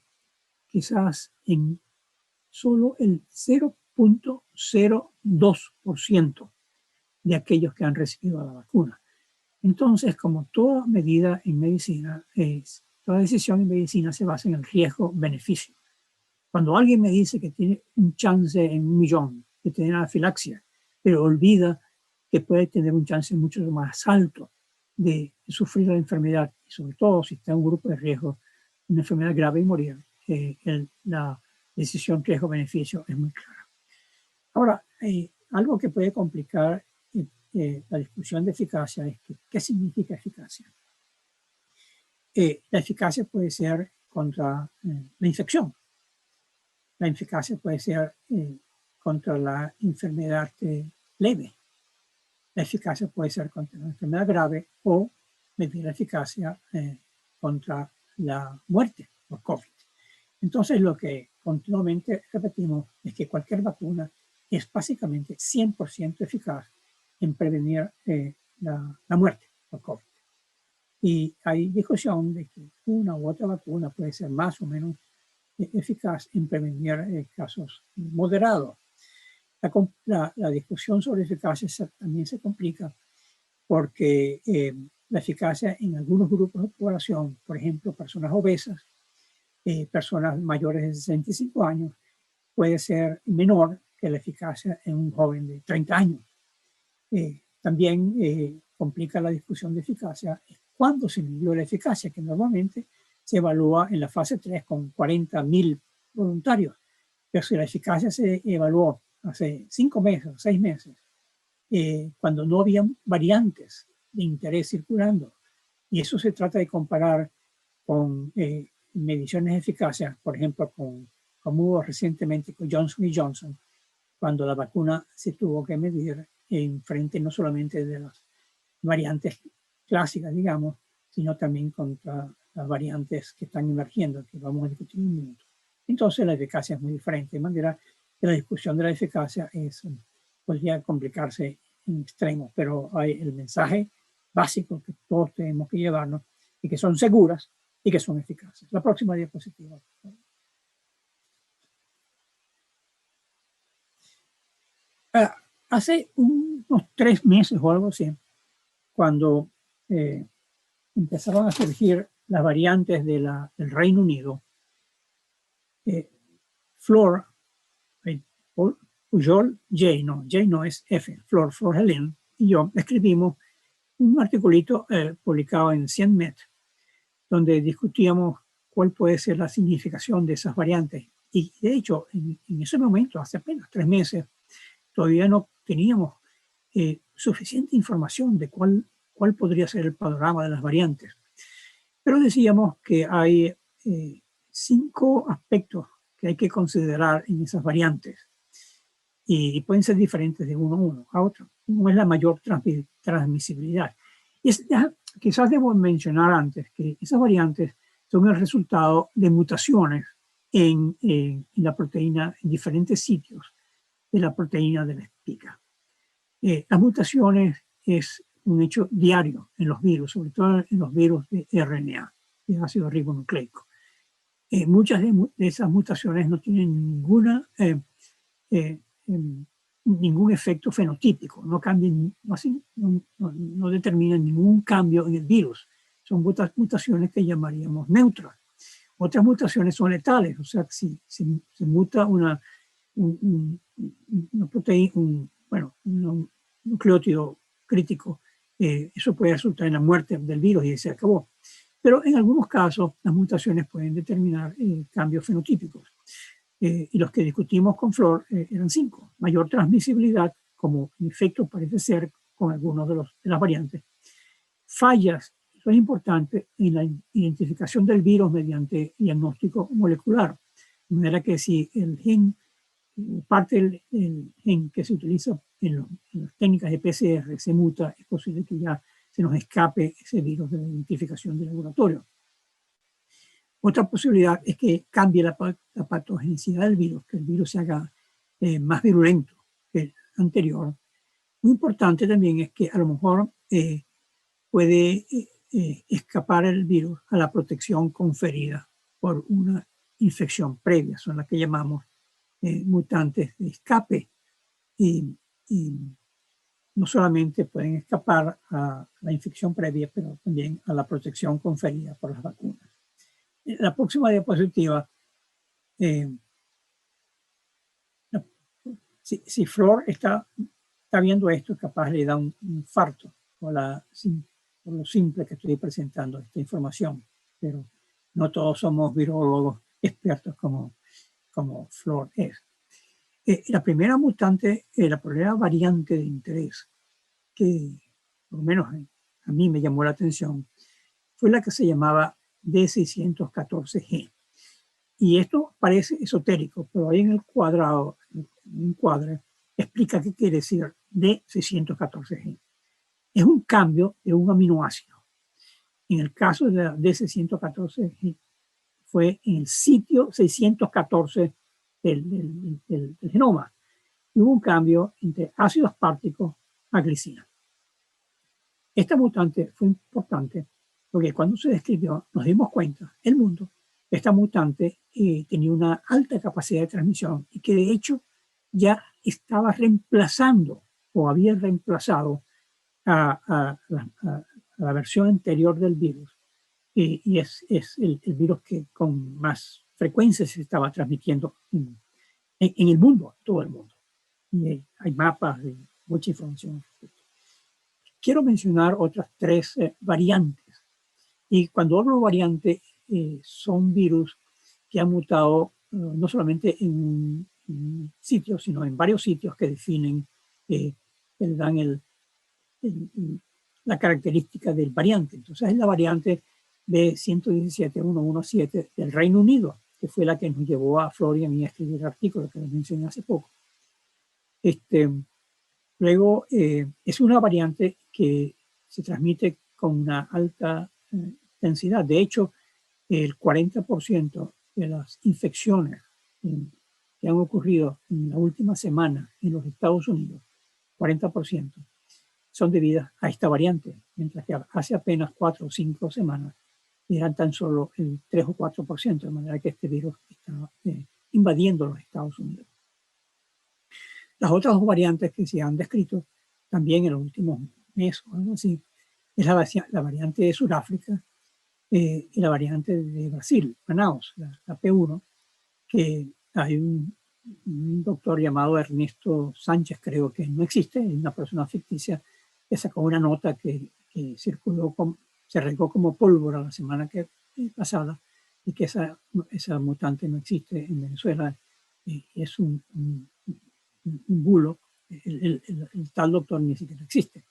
quizás en solo el 0.02% de aquellos que han recibido la vacuna. Entonces, como toda medida en medicina, toda decisión en medicina se basa en el riesgo-beneficio. Cuando alguien me dice que tiene un chance en 1.000.000 de tener anafilaxia, pero olvida que puede tener un chance mucho más alto de sufrir la enfermedad, y sobre todo si está en un grupo de riesgo, una enfermedad grave y morir, la decisión riesgo-beneficio es muy clara. Ahora, algo que puede complicar la discusión de eficacia es que, ¿qué significa eficacia? La eficacia puede ser contra la infección. La eficacia puede ser contra la enfermedad leve. La eficacia puede ser contra la enfermedad grave o medir la eficacia contra la muerte por COVID. Entonces, lo que continuamente repetimos es que cualquier vacuna es básicamente 100% eficaz en prevenir la muerte por COVID. Y hay discusión de que una u otra vacuna puede ser más o menos eficaz en prevenir casos moderados. La discusión sobre eficacia también se complica porque la eficacia en algunos grupos de población, por ejemplo, personas obesas, personas mayores de 65 años, puede ser menor que la eficacia en un joven de 30 años. También complica la discusión de eficacia cuándo se midió la eficacia, que normalmente se evalúa en la fase 3 con 40.000 voluntarios. Pero si la eficacia se evaluó hace 5 meses, 6 meses, cuando no había variantes de interés circulando, y eso se trata de comparar con mediciones de eficacia, por ejemplo, como hubo recientemente con Johnson & Johnson, cuando la vacuna se tuvo que medir en frente no solamente de las variantes clásicas, digamos, sino también contra las variantes que están emergiendo, que vamos a discutir en un minuto. Entonces la eficacia es muy diferente, de manera que la discusión de la eficacia podría complicarse en extremo, pero hay el mensaje básico que todos tenemos que llevarnos y que son seguras y que son eficaces. La próxima diapositiva. Hace unos 3 meses o algo así, cuando empezaron a surgir las variantes del Reino Unido, Flor, Pujol, J no es F, Flor Helen y yo escribimos un articulito publicado en 100 Met, donde discutíamos cuál puede ser la significación de esas variantes. Y de hecho, en ese momento, hace apenas 3 meses, todavía no teníamos suficiente información de cuál podría ser el panorama de las variantes. Pero decíamos que hay 5 aspectos que hay que considerar en esas variantes y pueden ser diferentes de uno a otro. Uno es la mayor transmisibilidad. Quizás debo mencionar antes que esas variantes son el resultado de mutaciones en la proteína en diferentes sitios de la proteína de la espiga. Las mutaciones es un hecho diario en los virus, sobre todo en los virus de RNA, de ácido ribonucleico. Muchas de esas mutaciones no tienen ningún efecto fenotípico, no determinan ningún cambio en el virus. Son mutaciones que llamaríamos neutras. Otras mutaciones son letales, o sea, si se muta una proteína, un nucleótido crítico, eso puede resultar en la muerte del virus y se acabó. Pero en algunos casos las mutaciones pueden determinar cambios fenotípicos. Y los que discutimos con Flor eran 5. Mayor transmisibilidad, como en efecto parece ser con algunos de las variantes. Fallas, eso es importante, en la identificación del virus mediante diagnóstico molecular. De manera que si el gen, parte del gen que se utiliza en las técnicas de PCR se muta, es posible que ya se nos escape ese virus de la identificación del laboratorio. Otra posibilidad es que cambie la patogenicidad del virus, que el virus se haga más virulento que el anterior. Muy importante también es que a lo mejor puede escapar el virus a la protección conferida por una infección previa, son las que llamamos mutantes de escape. Y no solamente pueden escapar a la infección previa, pero también a la protección conferida por las vacunas. La próxima diapositiva, si Flor está viendo esto, capaz le da un infarto por lo simple que estoy presentando esta información, pero no todos somos virólogos expertos como Flor es. La primera mutante, la primera variante de interés que por lo menos a mí me llamó la atención fue la que se llamaba D614G. Y esto parece esotérico, pero ahí en el cuadrado, en un cuadro, explica qué quiere decir D614G. Es un cambio de un aminoácido. En el caso de la D614G, fue en el sitio 614 del genoma. Y hubo un cambio entre ácido aspartico a glicina. Esta mutante fue importante porque cuando se describió nos dimos cuenta, el mundo, esta mutante tenía una alta capacidad de transmisión y que de hecho ya estaba reemplazando o había reemplazado a la versión anterior del virus. Y es el virus que con más frecuencia se estaba transmitiendo en el mundo, todo el mundo. Y hay mapas de mucha información. Quiero mencionar otras tres variantes. Y cuando hablo de variantes, son virus que han mutado no solamente en un sitio, sino en varios sitios que definen, que le dan la característica del variante. Entonces es la variante de 117.117 del Reino Unido, que fue la que nos llevó a Florian y a escribir el artículo que les mencioné hace poco. Luego, es una variante que se transmite con una alta densidad. De hecho, el 40% de las infecciones que han ocurrido en la última semana en los Estados Unidos, 40%, son debidas a esta variante, mientras que hace apenas 4 o 5 semanas eran tan solo el 3 o 4%, de manera que este virus está invadiendo los Estados Unidos. Las otras dos variantes que se han descrito también en los últimos meses o algo así, es la variante de Sudáfrica y la variante de Brasil, Manaus, la P1, que hay un doctor llamado Ernesto Sánchez, creo que no existe, es una persona ficticia, que sacó una nota que circuló, se regó como pólvora la semana pasada, y que esa mutante no existe en Venezuela, es un bulo, el tal doctor ni siquiera existe.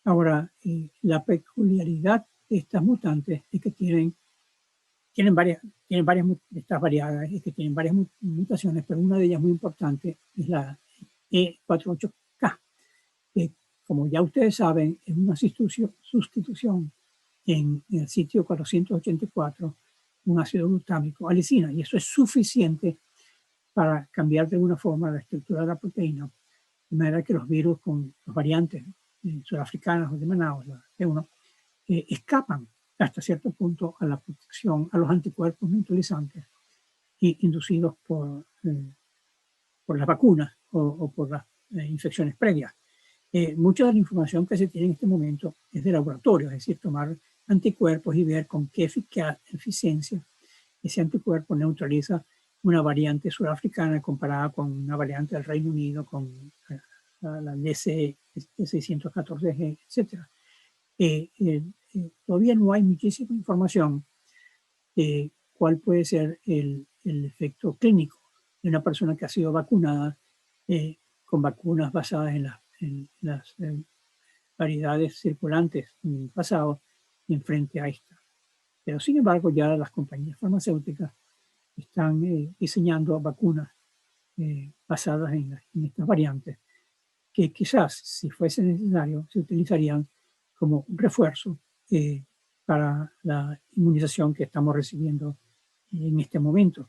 Ahora, la peculiaridad de estas mutantes es que tienen varias de estas variadas, es que tienen varias mutaciones, pero una de ellas muy importante es la E48K, que, como ya ustedes saben, es una sustitución en el sitio 484, un ácido glutámico a lisina, y eso es suficiente para cambiar de alguna forma la estructura de la proteína, de manera que los virus con las variantes sudafricanas o de Manaus, la P1, escapan hasta cierto punto a la protección, a los anticuerpos neutralizantes inducidos por las vacunas o por las infecciones previas. Mucha de la información que se tiene en este momento es de laboratorio, es decir, tomar anticuerpos y ver con qué eficiencia ese anticuerpo neutraliza una variante surafricana comparada con una variante del Reino Unido, con la DC614G, etc. Todavía no hay muchísima información de cuál puede ser el efecto clínico de una persona que ha sido vacunada con vacunas basadas en las variedades circulantes en el pasado y en frente a esta. Pero sin embargo, ya las compañías farmacéuticas están diseñando vacunas basadas en estas variantes, que quizás, si fuese necesario, se utilizarían como un refuerzo para la inmunización que estamos recibiendo en este momento.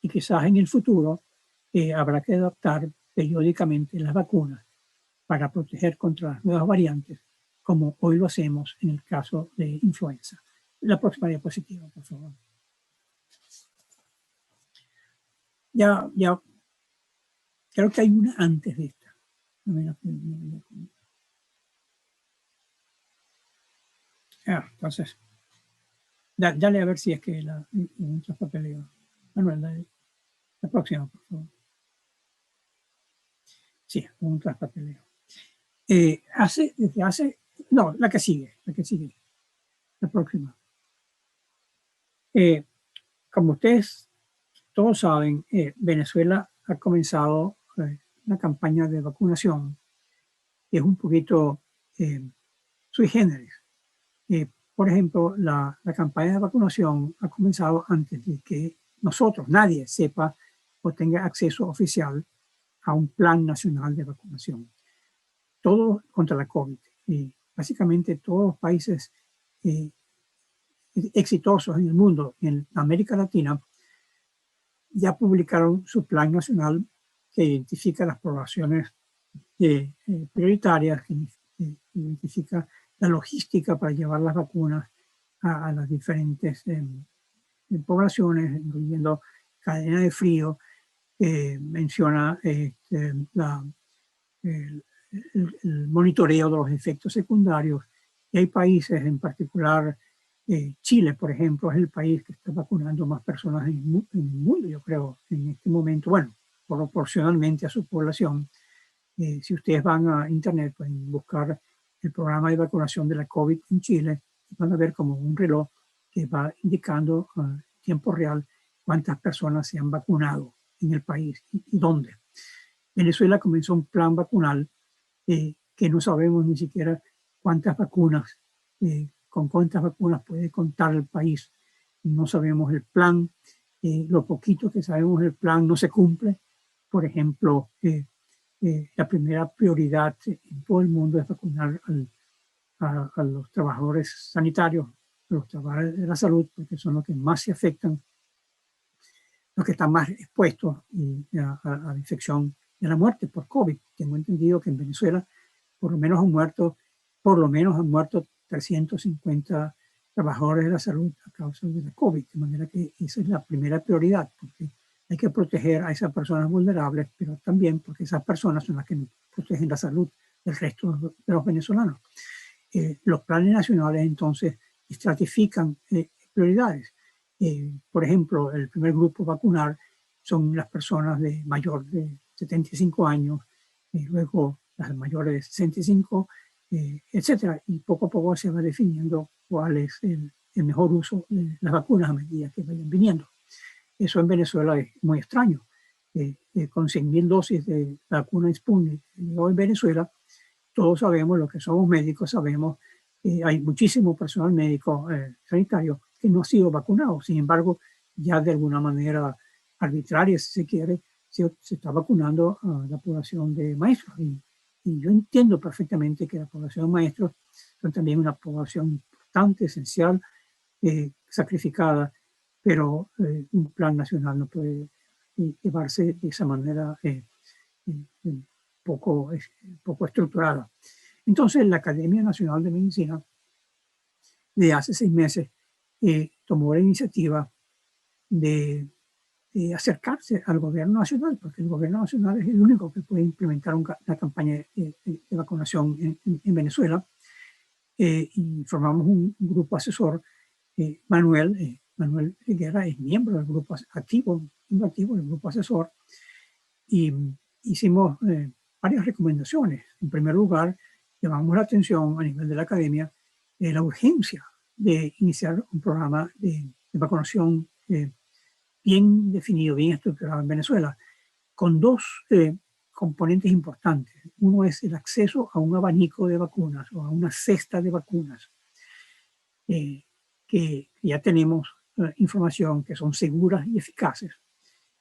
Y quizás en el futuro habrá que adaptar periódicamente las vacunas para proteger contra las nuevas variantes, como hoy lo hacemos en el caso de influenza. La próxima diapositiva, por favor. Ya creo que hay una antes de esta. Entonces, dale a ver si es que un traspapeleo. Manuel, la próxima, por favor. Sí, un traspapeleo. No, la que sigue, la próxima. Como ustedes todos saben, Venezuela ha comenzado una campaña de vacunación que es un poquito sui generis. Por ejemplo, la campaña de vacunación ha comenzado antes de que nosotros, nadie sepa o tenga acceso oficial a un plan nacional de vacunación. Todo contra la COVID. Básicamente todos los países exitosos en el mundo, en América Latina, ya publicaron su plan nacional que identifica las poblaciones prioritarias, que identifica la logística para llevar las vacunas a las diferentes poblaciones, incluyendo cadena de frío, menciona el monitoreo de los efectos secundarios. Y hay países, en particular Chile, por ejemplo, es el país que está vacunando más personas en el mundo, yo creo, en este momento, bueno, proporcionalmente a su población. Si ustedes van a internet, pueden buscar el programa de vacunación de la COVID en Chile y van a ver como un reloj que va indicando en tiempo real cuántas personas se han vacunado en el país y dónde. Venezuela comenzó un plan vacunal que no sabemos ni siquiera cuántas vacunas, con cuántas vacunas puede contar el país. No sabemos el plan. Lo poquito que sabemos del plan no se cumple. Por ejemplo, la primera prioridad en todo el mundo es vacunar a los trabajadores sanitarios, a los trabajadores de la salud, porque son los que más se afectan, los que están más expuestos a la infección y a la muerte por COVID. Tengo entendido que en Venezuela por lo menos han muerto 350 trabajadores de la salud a causa de la COVID, de manera que esa es la primera prioridad, porque hay que proteger a esas personas vulnerables, pero también porque esas personas son las que protegen la salud del resto de los venezolanos. Los planes nacionales entonces estratifican prioridades. Por ejemplo, el primer grupo a vacunar son las personas de mayor de 75 años, luego las mayores de 65, etcétera. Y poco a poco se va definiendo cuál es el mejor uso de las vacunas a medida que vayan viniendo. Eso en Venezuela es muy extraño. Con 100.000 dosis de la vacuna Sputnik en Venezuela, todos sabemos, los que somos médicos sabemos, hay muchísimo personal médico sanitario que no ha sido vacunado. Sin embargo, ya de alguna manera arbitraria, si se quiere, se está vacunando a la población de maestros. Y yo entiendo perfectamente que la población de maestros son también una población importante, esencial, sacrificada, pero un plan nacional no puede llevarse de esa manera poco estructurada. Entonces, la Academia Nacional de Medicina de hace 6 meses tomó la iniciativa de acercarse al gobierno nacional, porque el gobierno nacional es el único que puede implementar una campaña de vacunación en Venezuela. Y formamos un grupo asesor. Manuel Guerra es miembro del grupo activo del grupo asesor, y hicimos varias recomendaciones. En primer lugar, llamamos la atención a nivel de la academia de la urgencia de iniciar un programa de vacunación bien definido, bien estructurado en Venezuela, con 2 componentes importantes. Uno es el acceso a un abanico de vacunas o a una cesta de vacunas que ya tenemos información que son seguras y eficaces.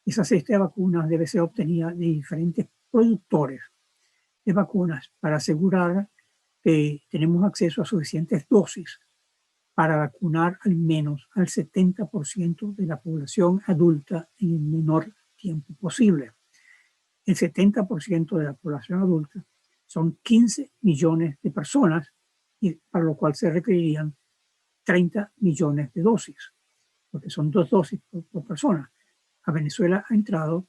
Esa cesta de vacunas debe ser obtenida de diferentes productores de vacunas para asegurar que tenemos acceso a suficientes dosis para vacunar al menos al 70% de la población adulta en el menor tiempo posible. El 70% de la población adulta son 15 millones de personas, y para lo cual se requerirían 30 millones de dosis, porque son 2 dosis por persona. A Venezuela ha entrado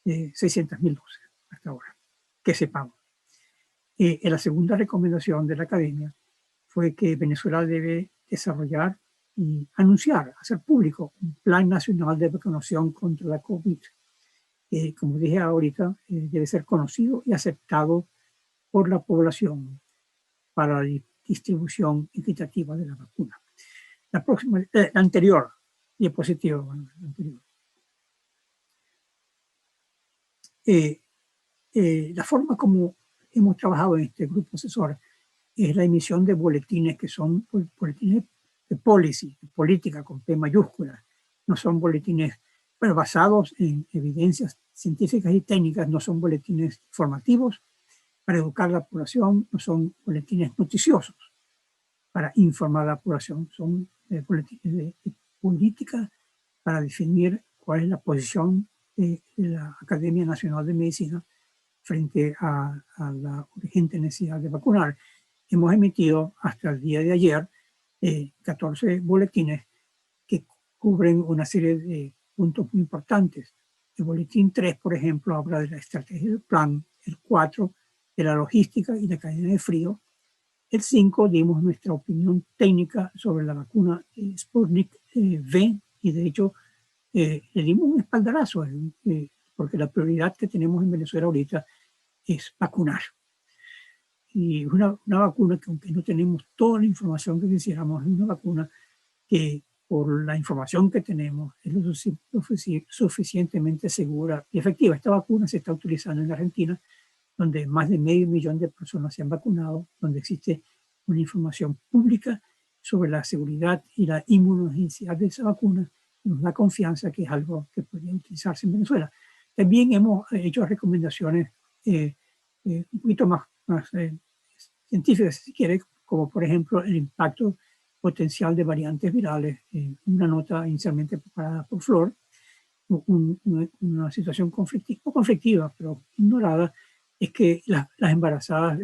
600.000 dosis hasta ahora, que sepamos. La segunda recomendación de la academia fue que Venezuela debe desarrollar y anunciar, hacer público un plan nacional de vacunación contra la COVID. Como dije ahorita, debe ser conocido y aceptado por la población para la distribución equitativa de la vacuna. La próxima, la anterior diapositiva, bueno, la anterior. La forma como hemos trabajado en este grupo asesor es la emisión de boletines que son boletines de policy, de política con P mayúscula. No son boletines bueno, basados en evidencias científicas y técnicas, no son boletines informativos para educar a la población, no son boletines noticiosos para informar a la población, son boletines de política para definir cuál es la posición de la Academia Nacional de Medicina frente a la urgente necesidad de vacunar. Hemos emitido hasta el día de ayer 14 boletines que cubren una serie de puntos muy importantes. El boletín 3, por ejemplo, habla de la estrategia del plan. El 4, de la logística y la cadena de frío. El 5, dimos nuestra opinión técnica sobre la vacuna Sputnik V, y de hecho le dimos un espaldarazo, porque la prioridad que tenemos en Venezuela ahorita es vacunar. Y una vacuna que, aunque no tenemos toda la información que quisiéramos, es una vacuna que, por la información que tenemos, es lo suficientemente segura y efectiva. Esta vacuna se está utilizando en Argentina, donde más de 500.000 de personas se han vacunado, donde existe una información pública sobre la seguridad y la inmunogenicidad de esa vacuna, nos da confianza que es algo que podría utilizarse en Venezuela. También hemos hecho recomendaciones un poquito más científicas, si quiere, como por ejemplo el impacto potencial de variantes virales. Una nota inicialmente preparada por Flor, una situación conflictiva, pero ignorada, es que las embarazadas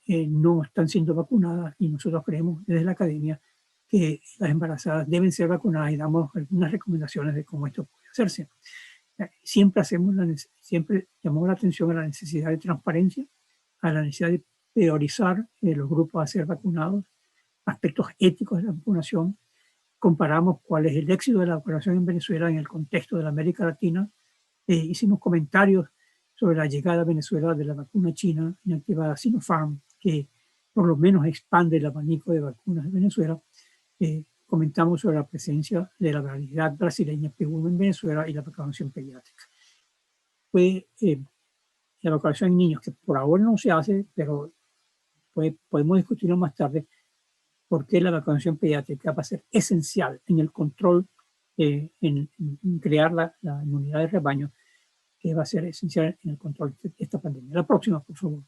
no están siendo vacunadas, y nosotros creemos desde la academia que las embarazadas deben ser vacunadas, y damos algunas recomendaciones de cómo esto puede hacerse. Siempre llamamos la atención a la necesidad de transparencia, a la necesidad de priorizar los grupos a ser vacunados, aspectos éticos de la vacunación. Comparamos cuál es el éxito de la vacunación en Venezuela en el contexto de la América Latina. Hicimos comentarios sobre la llegada a Venezuela de la vacuna china inactivada Sinopharm, que por lo menos expande el abanico de vacunas de Venezuela. Comentamos sobre la presencia de la variedad brasileña P1 en Venezuela y la vacunación pediátrica. La vacunación en niños, que por ahora no se hace, pero podemos discutirlo más tarde, por qué la vacunación pediátrica va a ser esencial en el control, en crear la inmunidad de rebaño, que va a ser esencial en el control de esta pandemia. La próxima, por favor.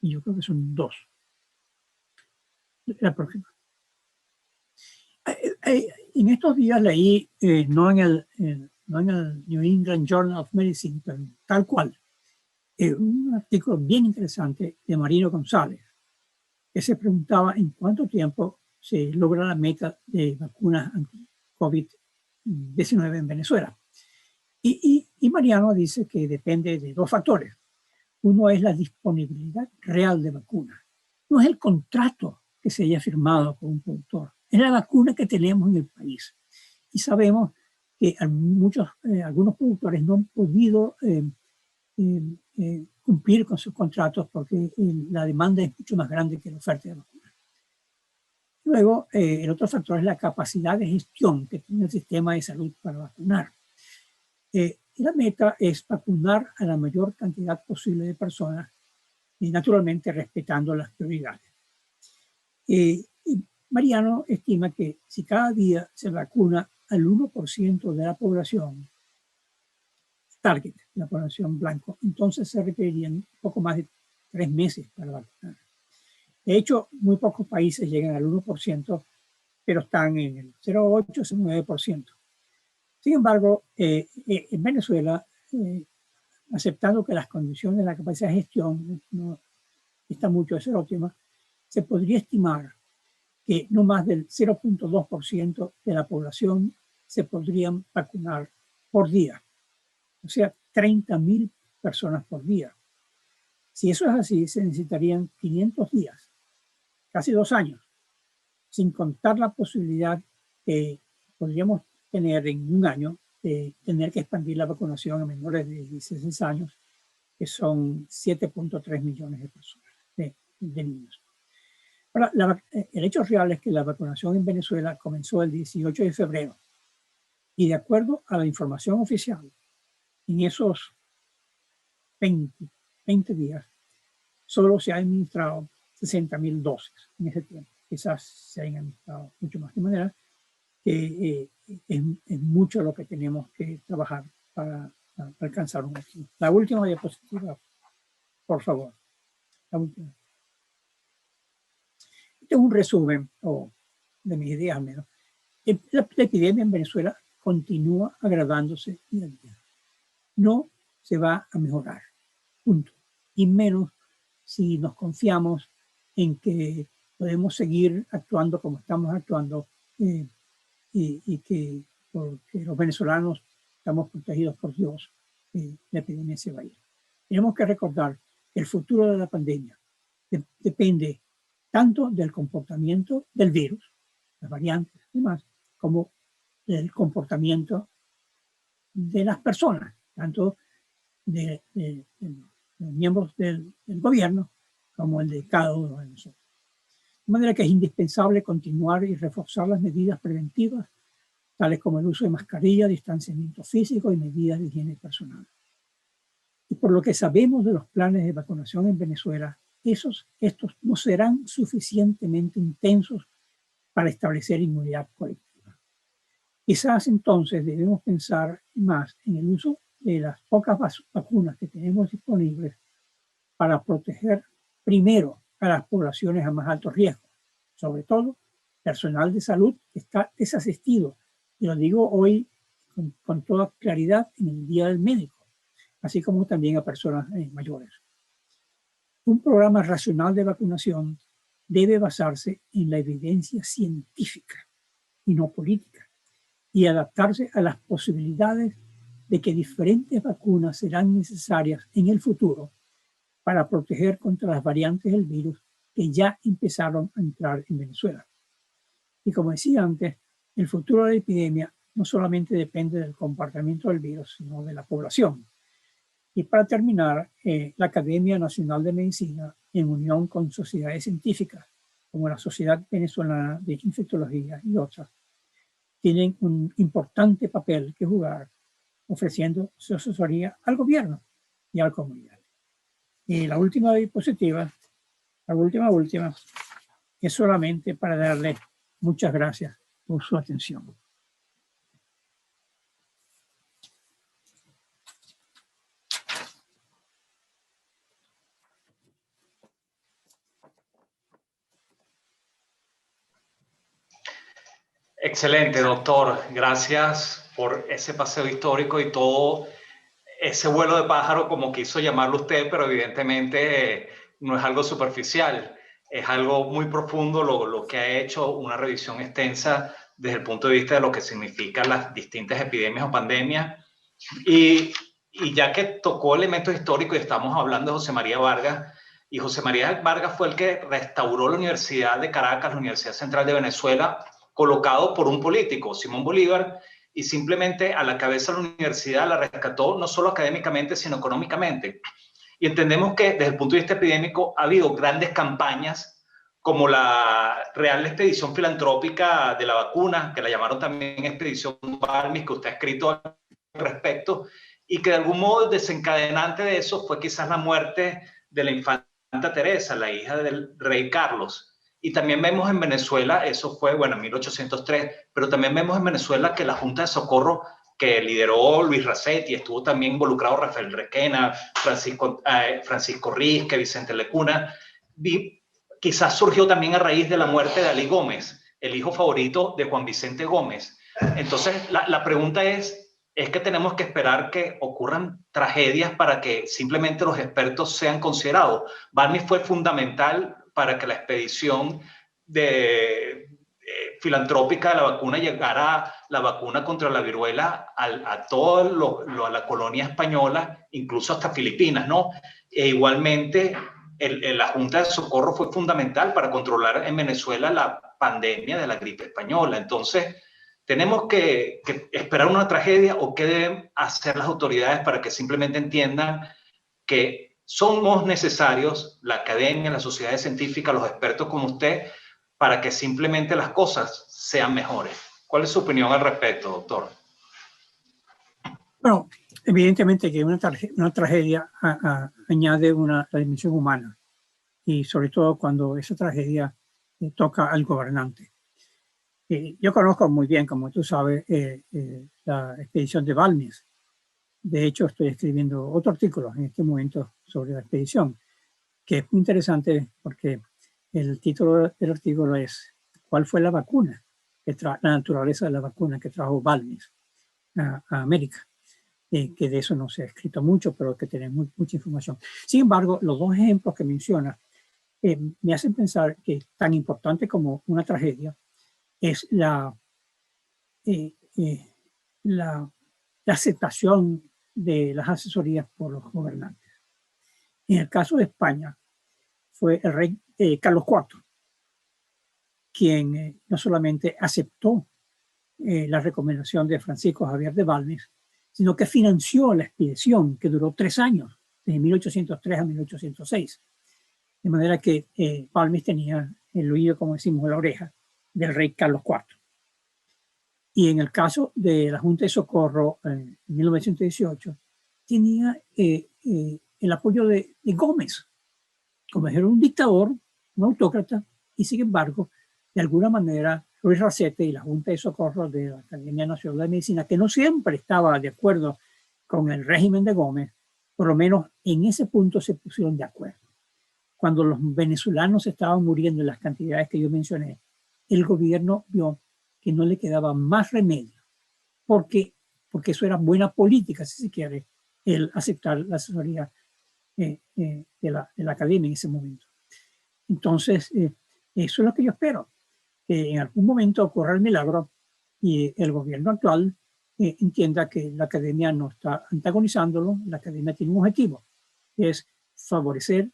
Y yo creo que son 2. La próxima. En estos días leí, no en el New England Journal of Medicine, pero tal cual, un artículo bien interesante de Marino González, que se preguntaba en cuánto tiempo se logra la meta de vacunas anti-COVID-19 en Venezuela. Y Mariano dice que depende de 2 factores. Uno es la disponibilidad real de vacunas. No es el contrato que se haya firmado con un productor, es la vacuna que tenemos en el país. Y sabemos que algunos productores no han podido cumplir con sus contratos porque la demanda es mucho más grande que la oferta de vacunas. Luego, el otro factor es la capacidad de gestión que tiene el sistema de salud para vacunar. La meta es vacunar a la mayor cantidad posible de personas, y naturalmente respetando las prioridades. Mariano estima que si cada día se vacuna al 1% de la población target, la población blanco, entonces se requerirían un poco más de 3 meses para vacunar. De hecho, muy pocos países llegan al 1%, pero están en el 0,8, 0,9%. Sin embargo, en Venezuela, aceptando que las condiciones de la capacidad de gestión no está mucho de ser óptima, se podría estimar que no más del 0,2% de la población se podrían vacunar por día. O sea, 30.000 personas por día. Si eso es así, se necesitarían 500 días, casi 2 años, sin contar la posibilidad que podríamos tener en un año de tener que expandir la vacunación a menores de 16 años, que son 7.3 millones de personas, de niños. Ahora, el hecho real es que la vacunación en Venezuela comenzó el 18 de febrero, y de acuerdo a la información oficial, en esos 20 días solo se han administrado 60.000 dosis en ese tiempo. Quizás se hayan administrado mucho más, de manera que es mucho lo que tenemos que trabajar para alcanzar un éxito. La última diapositiva, por favor. La última. Este es un resumen de mis ideas, al menos. La epidemia en Venezuela continúa agravándose día a día. No se va a mejorar, punto. Y menos si nos confiamos en que podemos seguir actuando como estamos actuando y que porque los venezolanos estamos protegidos por Dios, la epidemia se va a ir. Tenemos que recordar que el futuro de la pandemia depende tanto del comportamiento del virus, las variantes y demás, como del comportamiento de las personas, tanto de los miembros del gobierno como el de cada uno de nosotros. De manera que es indispensable continuar y reforzar las medidas preventivas, tales como el uso de mascarilla, distanciamiento físico y medidas de higiene personal. Y por lo que sabemos de los planes de vacunación en Venezuela, estos no serán suficientemente intensos para establecer inmunidad colectiva. Quizás entonces debemos pensar más en el uso de las pocas vacunas que tenemos disponibles para proteger primero a las poblaciones a más alto riesgo, sobre todo personal de salud que está desasistido. Y lo digo hoy con toda claridad en el Día del Médico, así como también a personas mayores. Un programa racional de vacunación debe basarse en la evidencia científica y no política, y adaptarse a las posibilidades de que diferentes vacunas serán necesarias en el futuro para proteger contra las variantes del virus que ya empezaron a entrar en Venezuela. Y como decía antes, el futuro de la epidemia no solamente depende del comportamiento del virus, sino de la población. Y para terminar, la Academia Nacional de Medicina, en unión con sociedades científicas, como la Sociedad Venezolana de Infectología y otras, tienen un importante papel que jugar ofreciendo su asesoría al gobierno y a la comunidad. Y la última diapositiva, la última, es solamente para darle muchas gracias por su atención. Excelente, doctor. Gracias por ese paseo histórico y todo ese vuelo de pájaro, como quiso llamarlo usted, pero evidentemente no es algo superficial, es algo muy profundo lo que ha hecho, una revisión extensa desde el punto de vista de lo que significan las distintas epidemias o pandemias. Y ya que tocó elementos históricos y estamos hablando de José María Vargas, y José María Vargas fue el que restauró la Universidad de Caracas, la Universidad Central de Venezuela, colocado por un político, Simón Bolívar, y simplemente a la cabeza de la universidad la rescató no solo académicamente, sino económicamente. Y entendemos que desde el punto de vista epidémico ha habido grandes campañas como la Real Expedición Filantrópica de la Vacuna, que la llamaron también Expedición Balmis, que usted ha escrito al respecto, y que de algún modo el desencadenante de eso fue quizás la muerte de la infanta Teresa, la hija del rey Carlos. Y también vemos en Venezuela, eso fue, bueno, en 1803, pero también vemos en Venezuela que la Junta de Socorro que lideró Luis Racetti, estuvo también involucrado Rafael Requena, Francisco Rizque, Vicente Lecuna, quizás surgió también a raíz de la muerte de Alí Gómez, el hijo favorito de Juan Vicente Gómez. Entonces, la pregunta es que tenemos que esperar que ocurran tragedias para que simplemente los expertos sean considerados. Balmis fue fundamental para que la expedición filantrópica de la vacuna llegara la vacuna contra la viruela a toda la colonia española, incluso hasta Filipinas, ¿no? E igualmente, la Junta de Socorro fue fundamental para controlar en Venezuela la pandemia de la gripe española. Entonces, ¿tenemos que esperar una tragedia o qué deben hacer las autoridades para que simplemente entiendan que somos necesarios, la academia, las sociedades científicas, los expertos como usted, para que simplemente las cosas sean mejores? ¿Cuál es su opinión al respecto, doctor? Bueno, evidentemente que una tragedia añade la dimensión humana, y sobre todo cuando esa tragedia toca al gobernante. Yo conozco muy bien, como tú sabes, la expedición de Balmis. De hecho, estoy escribiendo otro artículo en este momento sobre la expedición, que es muy interesante porque el título del artículo es ¿cuál fue la vacuna? La naturaleza de la vacuna que trajo Balmis a América. Que de eso no se ha escrito mucho, pero que tiene mucha información. Sin embargo, los dos ejemplos que mencionas me hacen pensar que tan importante como una tragedia es eh, eh, la aceptación de las asesorías por los gobernantes. En el caso de España, fue el rey Carlos IV quien no solamente aceptó la recomendación de Francisco Javier de Balmis, sino que financió la expedición que duró 3 años, de 1803 a 1806. De manera que Balmis tenía el oído, como decimos, la oreja del rey Carlos IV. Y en el caso de la Junta de Socorro en 1918, tenía el apoyo de Gómez. Gómez era un dictador, un autócrata, y sin embargo, de alguna manera, Ruiz Racete y la Junta de Socorro de la Academia Nacional de Medicina, que no siempre estaba de acuerdo con el régimen de Gómez, por lo menos en ese punto se pusieron de acuerdo. Cuando los venezolanos estaban muriendo en las cantidades que yo mencioné, el gobierno vio que no le quedaba más remedio, porque eso era buena política, si se quiere, el aceptar la asesoría de la academia en ese momento. Entonces, eso es lo que yo espero, que en algún momento ocurra el milagro y el gobierno actual entienda que la academia no está antagonizándolo, la academia tiene un objetivo, que es favorecer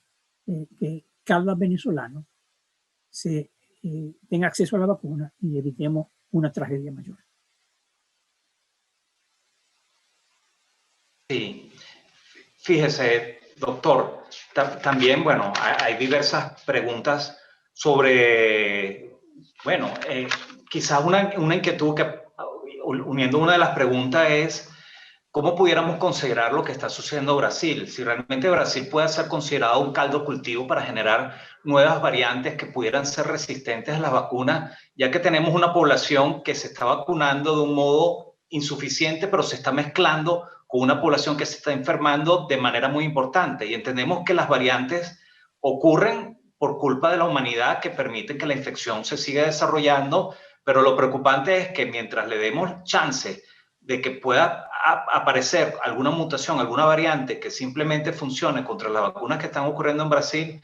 que cada venezolano tenga acceso a la vacuna y evitemos una tragedia mayor. Sí, fíjese, doctor, también, bueno, hay diversas preguntas sobre, bueno, quizás una inquietud que, uniendo una de las preguntas es, ¿cómo pudiéramos considerar lo que está sucediendo en Brasil? Si realmente Brasil puede ser considerado un caldo cultivo para generar nuevas variantes que pudieran ser resistentes a las vacunas, ya que tenemos una población que se está vacunando de un modo insuficiente, pero se está mezclando con una población que se está enfermando de manera muy importante. Y entendemos que las variantes ocurren por culpa de la humanidad que permite que la infección se siga desarrollando, pero lo preocupante es que mientras le demos chance de que pueda aparecer alguna mutación, alguna variante que simplemente funcione contra las vacunas que están ocurriendo en Brasil,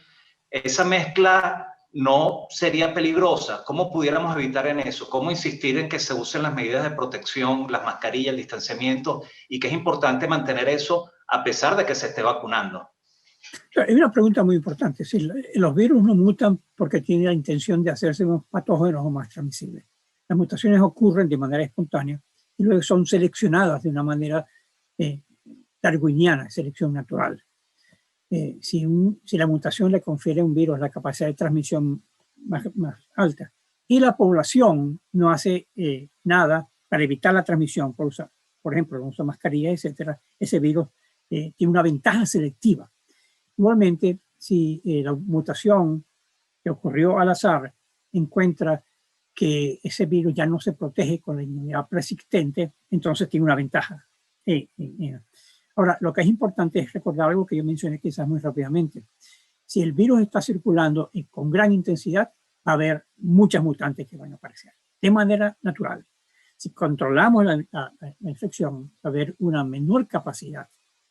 esa mezcla no sería peligrosa. ¿Cómo pudiéramos evitar en eso? ¿Cómo insistir en que se usen las medidas de protección, las mascarillas, el distanciamiento, y que es importante mantener eso a pesar de que se esté vacunando? Es una pregunta muy importante. Sí, los virus no mutan porque tienen la intención de hacerse más patógenos o más transmisibles. Las mutaciones ocurren de manera espontánea y luego son seleccionadas de una manera darwiniana, selección natural. Si la mutación le confiere a un virus la capacidad de transmisión más alta y la población no hace nada para evitar la transmisión, por ejemplo, el uso de mascarillas, etcétera, ese virus tiene una ventaja selectiva. Igualmente, si la mutación que ocurrió al azar encuentra que ese virus ya no se protege con la inmunidad persistente, entonces tiene una ventaja. Ahora, lo que es importante es recordar algo que yo mencioné quizás muy rápidamente. Si el virus está circulando y con gran intensidad, va a haber muchas mutantes que van a aparecer de manera natural. Si controlamos la infección, va a haber una menor capacidad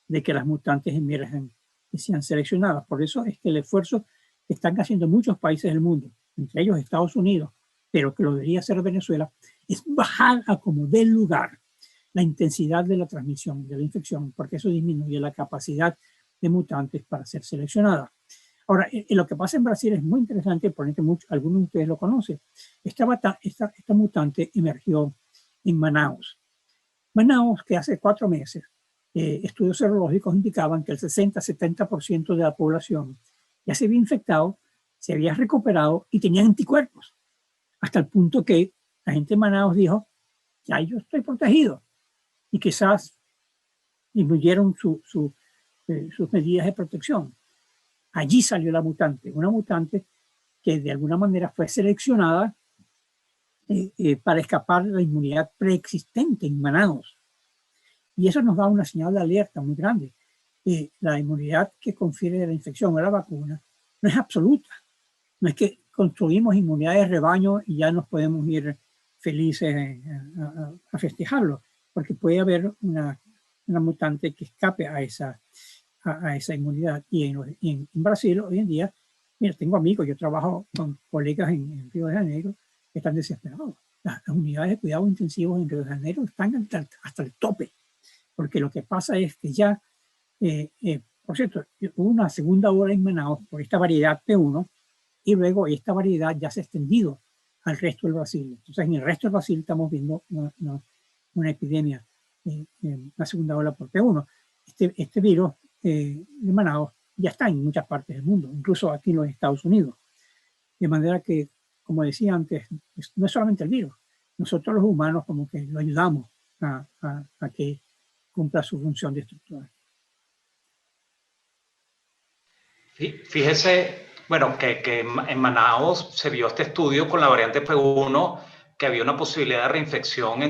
de que las mutantes emerjan y sean seleccionadas. Por eso es que el esfuerzo que están haciendo muchos países del mundo, entre ellos Estados Unidos, pero que lo debería hacer Venezuela, es bajar a como dé lugar la intensidad de la transmisión de la infección, porque eso disminuye la capacidad de mutantes para ser seleccionadas. Ahora, lo que pasa en Brasil es muy interesante, porque algunos de ustedes lo conocen. Esta mutante emergió en Manaus. Manaus, que hace 4 meses, estudios serológicos indicaban que el 60-70% de la población ya se había infectado, se había recuperado y tenía anticuerpos, hasta el punto que la gente de Manaus dijo, ya yo estoy protegido, y quizás disminuyeron sus medidas de protección. Allí salió la mutante, una mutante que de alguna manera fue seleccionada para escapar de la inmunidad preexistente en Manaos. Y eso nos da una señal de alerta muy grande. La inmunidad que confiere la infección o la vacuna no es absoluta. No es que construimos inmunidad de rebaño y ya nos podemos ir felices a festejarlo, porque puede haber una mutante que escape a esa inmunidad. Y en Brasil hoy en día, mira, tengo amigos, yo trabajo con colegas en Río de Janeiro que están desesperados. Las unidades de cuidados intensivos en Río de Janeiro están hasta el tope, porque lo que pasa es que ya, por cierto, hubo una segunda ola en Manaus por esta variedad P1, y luego esta variedad ya se ha extendido al resto del Brasil. Entonces, en el resto del Brasil estamos viendo una epidemia, una segunda ola por P1. Este virus de Manaus ya está en muchas partes del mundo, incluso aquí en los Estados Unidos. De manera que, como decía antes, no es solamente el virus. Nosotros los humanos como que lo ayudamos a que cumpla su función destructora. Fíjese, bueno, que en Manaus se vio este estudio con la variante P1, que había una posibilidad de reinfección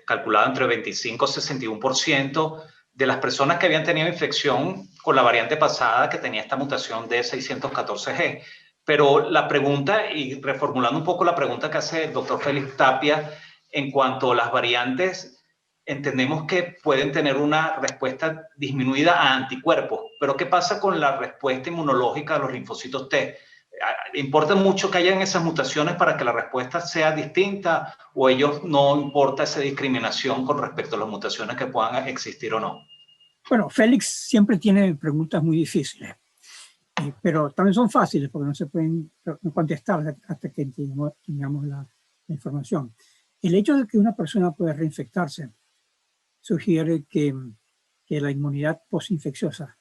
calculada entre 25 y 61% de las personas que habían tenido infección con la variante pasada que tenía esta mutación de 614G. Pero la pregunta, y reformulando un poco la pregunta que hace el doctor Félix Tapia, en cuanto a las variantes, entendemos que pueden tener una respuesta disminuida a anticuerpos, pero ¿qué pasa con la respuesta inmunológica a los linfocitos T? ¿Importa mucho que hayan esas mutaciones para que la respuesta sea distinta o ellos no importa esa discriminación con respecto a las mutaciones que puedan existir o no? Bueno, Félix siempre tiene preguntas muy difíciles, pero también son fáciles porque no se pueden contestar hasta que tengamos la información. El hecho de que una persona pueda reinfectarse sugiere que la inmunidad postinfecciosa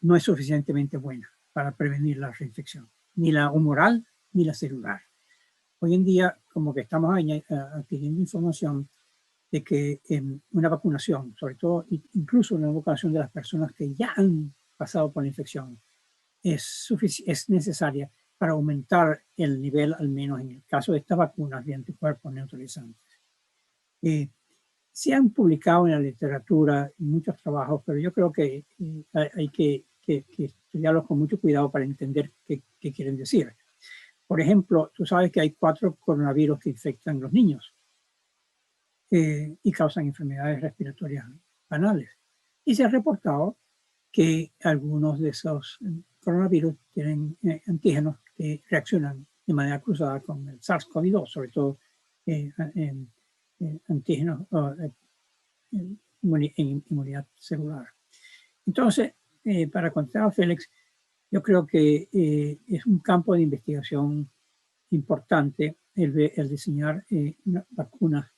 no es suficientemente buena para prevenir la reinfección, ni la humoral ni la celular. Hoy en día, como que estamos adquiriendo información de que una vacunación, sobre todo incluso una vacunación de las personas que ya han pasado por la infección, es necesaria para aumentar el nivel, al menos en el caso de estas vacunas, de anticuerpos neutralizantes. Se han publicado en la literatura muchos trabajos, pero yo creo que hay que estudiarlos con mucho cuidado para entender qué quieren decir. Por ejemplo, tú sabes que hay 4 coronavirus que infectan a los niños y causan enfermedades respiratorias banales. Y se ha reportado que algunos de esos coronavirus tienen antígenos que reaccionan de manera cruzada con el SARS-CoV-2, sobre todo antígenos en inmunidad celular. Entonces, para contestar a Félix, yo creo que es un campo de investigación importante el diseñar una vacuna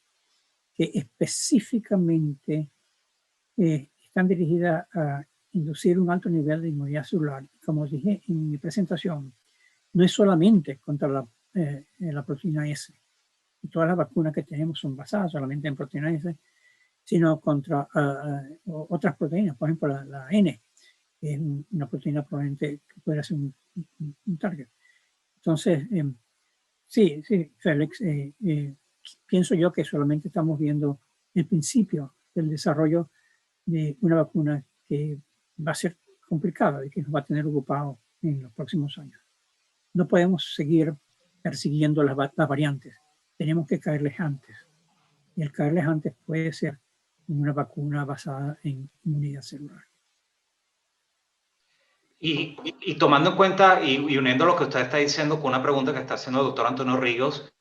que específicamente están dirigidas a inducir un alto nivel de inmunidad celular. Como dije en mi presentación, no es solamente contra la proteína S. Y todas las vacunas que tenemos son basadas solamente en proteína S, sino contra otras proteínas, por ejemplo la N, que es una proteína probablemente que puede ser un target. Entonces, sí, Félix, pienso yo que solamente estamos viendo el principio del desarrollo de una vacuna que va a ser complicada y que nos va a tener ocupado en los próximos años. No podemos seguir persiguiendo las variantes. Tenemos que caerles antes. Y el caerles antes puede ser una vacuna basada en inmunidad celular. Y tomando en cuenta y uniendo lo que usted está diciendo con una pregunta que está haciendo el doctor Antonio Ríos,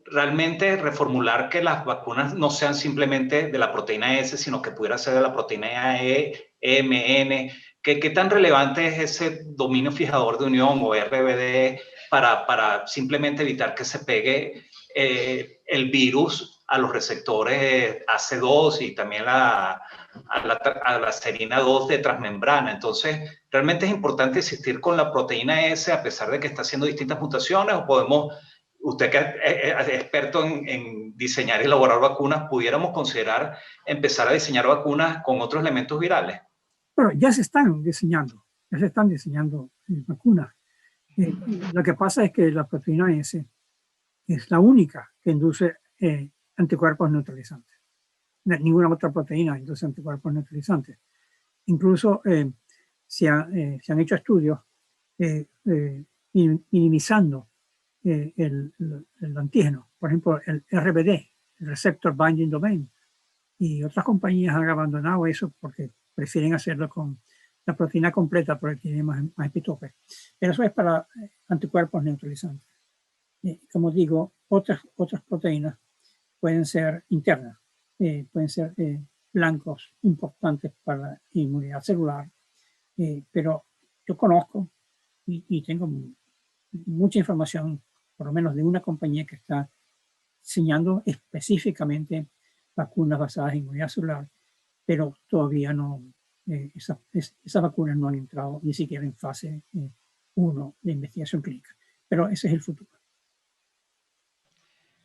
realmente reformular que las vacunas no sean simplemente de la proteína S, sino que pudiera ser de la proteína E, M, N. ¿Qué tan relevante es ese dominio fijador de unión o RBD para simplemente evitar que se pegue el virus a los receptores AC2 y también a la serina 2 de transmembrana? Entonces, ¿realmente es importante insistir con la proteína S a pesar de que está haciendo distintas mutaciones o podemos... Usted que es experto en diseñar y elaborar vacunas, ¿pudiéramos considerar empezar a diseñar vacunas con otros elementos virales? Bueno, ya se están diseñando vacunas. Lo que pasa es que la proteína S es la única que induce anticuerpos neutralizantes. Ninguna otra proteína induce anticuerpos neutralizantes. Incluso se han hecho estudios minimizando el antígeno. Por ejemplo, el RBD, el Receptor Binding Domain, y otras compañías han abandonado eso porque prefieren hacerlo con la proteína completa porque tiene más epitope. Pero eso es para anticuerpos neutralizantes. Como digo, otras proteínas pueden ser internas, pueden ser blancos importantes para la inmunidad celular, pero yo conozco y tengo mucha información, por lo menos de una compañía que está diseñando específicamente vacunas basadas en inmunidad celular, pero todavía no, esas vacunas no han entrado ni siquiera en fase 1 de investigación clínica. Pero ese es el futuro.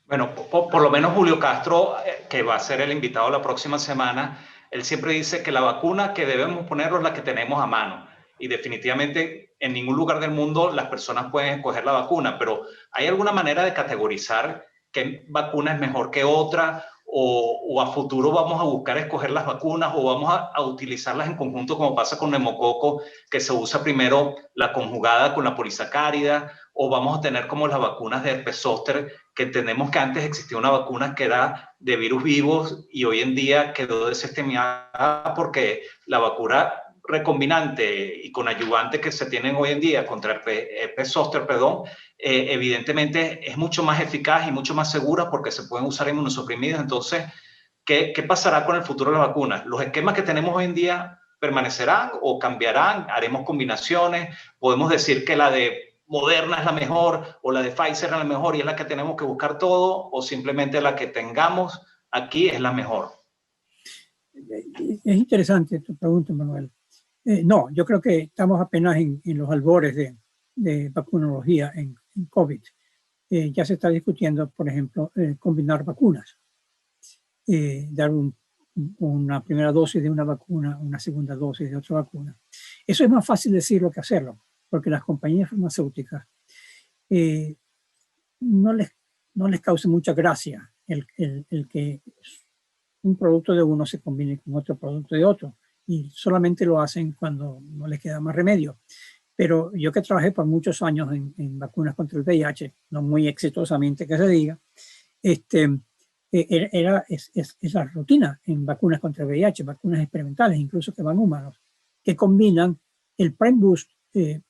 Bueno, por lo menos Julio Castro, que va a ser el invitado la próxima semana, él siempre dice que la vacuna que debemos ponerlo es la que tenemos a mano. Y definitivamente en ningún lugar del mundo las personas pueden escoger la vacuna, pero ¿hay alguna manera de categorizar qué vacuna es mejor que otra? O a futuro vamos a buscar escoger las vacunas o vamos a utilizarlas en conjunto como pasa con neumococo, que se usa primero la conjugada con la polisacárida, o vamos a tener como las vacunas de herpes zóster, que entendemos que antes existía una vacuna que era de virus vivos y hoy en día quedó desestimada porque la vacuna recombinante y con ayudante que se tienen hoy en día contra herpes zóster, evidentemente es mucho más eficaz y mucho más segura porque se pueden usar inmunosuprimidos. Entonces, ¿qué pasará con el futuro de las vacunas? ¿Los esquemas que tenemos hoy en día permanecerán o cambiarán? ¿Haremos combinaciones? ¿Podemos decir que la de Moderna es la mejor o la de Pfizer es la mejor y es la que tenemos que buscar todo, o simplemente la que tengamos aquí es la mejor? Es interesante tu pregunta, Manuel. No, yo creo que estamos apenas en los albores de vacunología en COVID. Ya se está discutiendo, por ejemplo, combinar vacunas, dar una primera dosis de una vacuna, una segunda dosis de otra vacuna. Eso es más fácil decirlo que hacerlo, porque las compañías farmacéuticas no les causa mucha gracia el que un producto de uno se combine con otro producto de otro, y solamente lo hacen cuando no les queda más remedio. Pero yo que trabajé por muchos años en vacunas contra el VIH, no muy exitosamente que se diga, es la rutina en vacunas contra el VIH, vacunas experimentales, incluso que van humanos, que combinan el Prime Boost,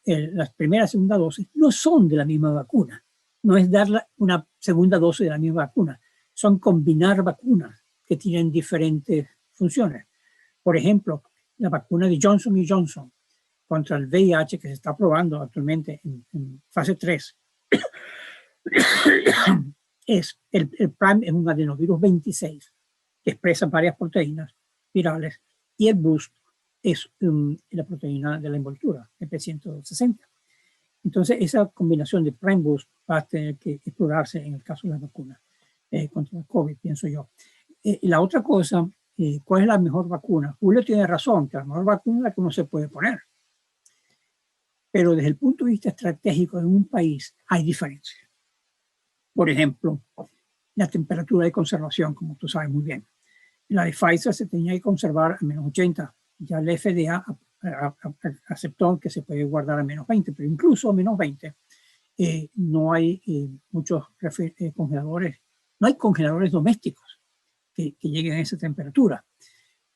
las primeras y segunda dosis, no son de la misma vacuna. No es dar una segunda dosis de la misma vacuna, son combinar vacunas que tienen diferentes funciones. Por ejemplo, la vacuna de Johnson & Johnson contra el VIH que se está probando actualmente en fase 3 el Prime es un adenovirus 26 que expresa varias proteínas virales y el Boost es la proteína de la envoltura, EP160. Entonces, esa combinación de Prime Boost va a tener que explorarse en el caso de las vacunas contra el COVID, pienso yo. La otra cosa, ¿cuál es la mejor vacuna? Julio tiene razón, que la mejor vacuna es la que uno se puede poner. Pero desde el punto de vista estratégico en un país hay diferencias. Por ejemplo, la temperatura de conservación, como tú sabes muy bien. La de Pfizer se tenía que conservar a menos 80. Ya el FDA aceptó que se puede guardar a menos 20, pero incluso a menos 20 no hay muchos congeladores, no hay congeladores domésticos que lleguen a esa temperatura.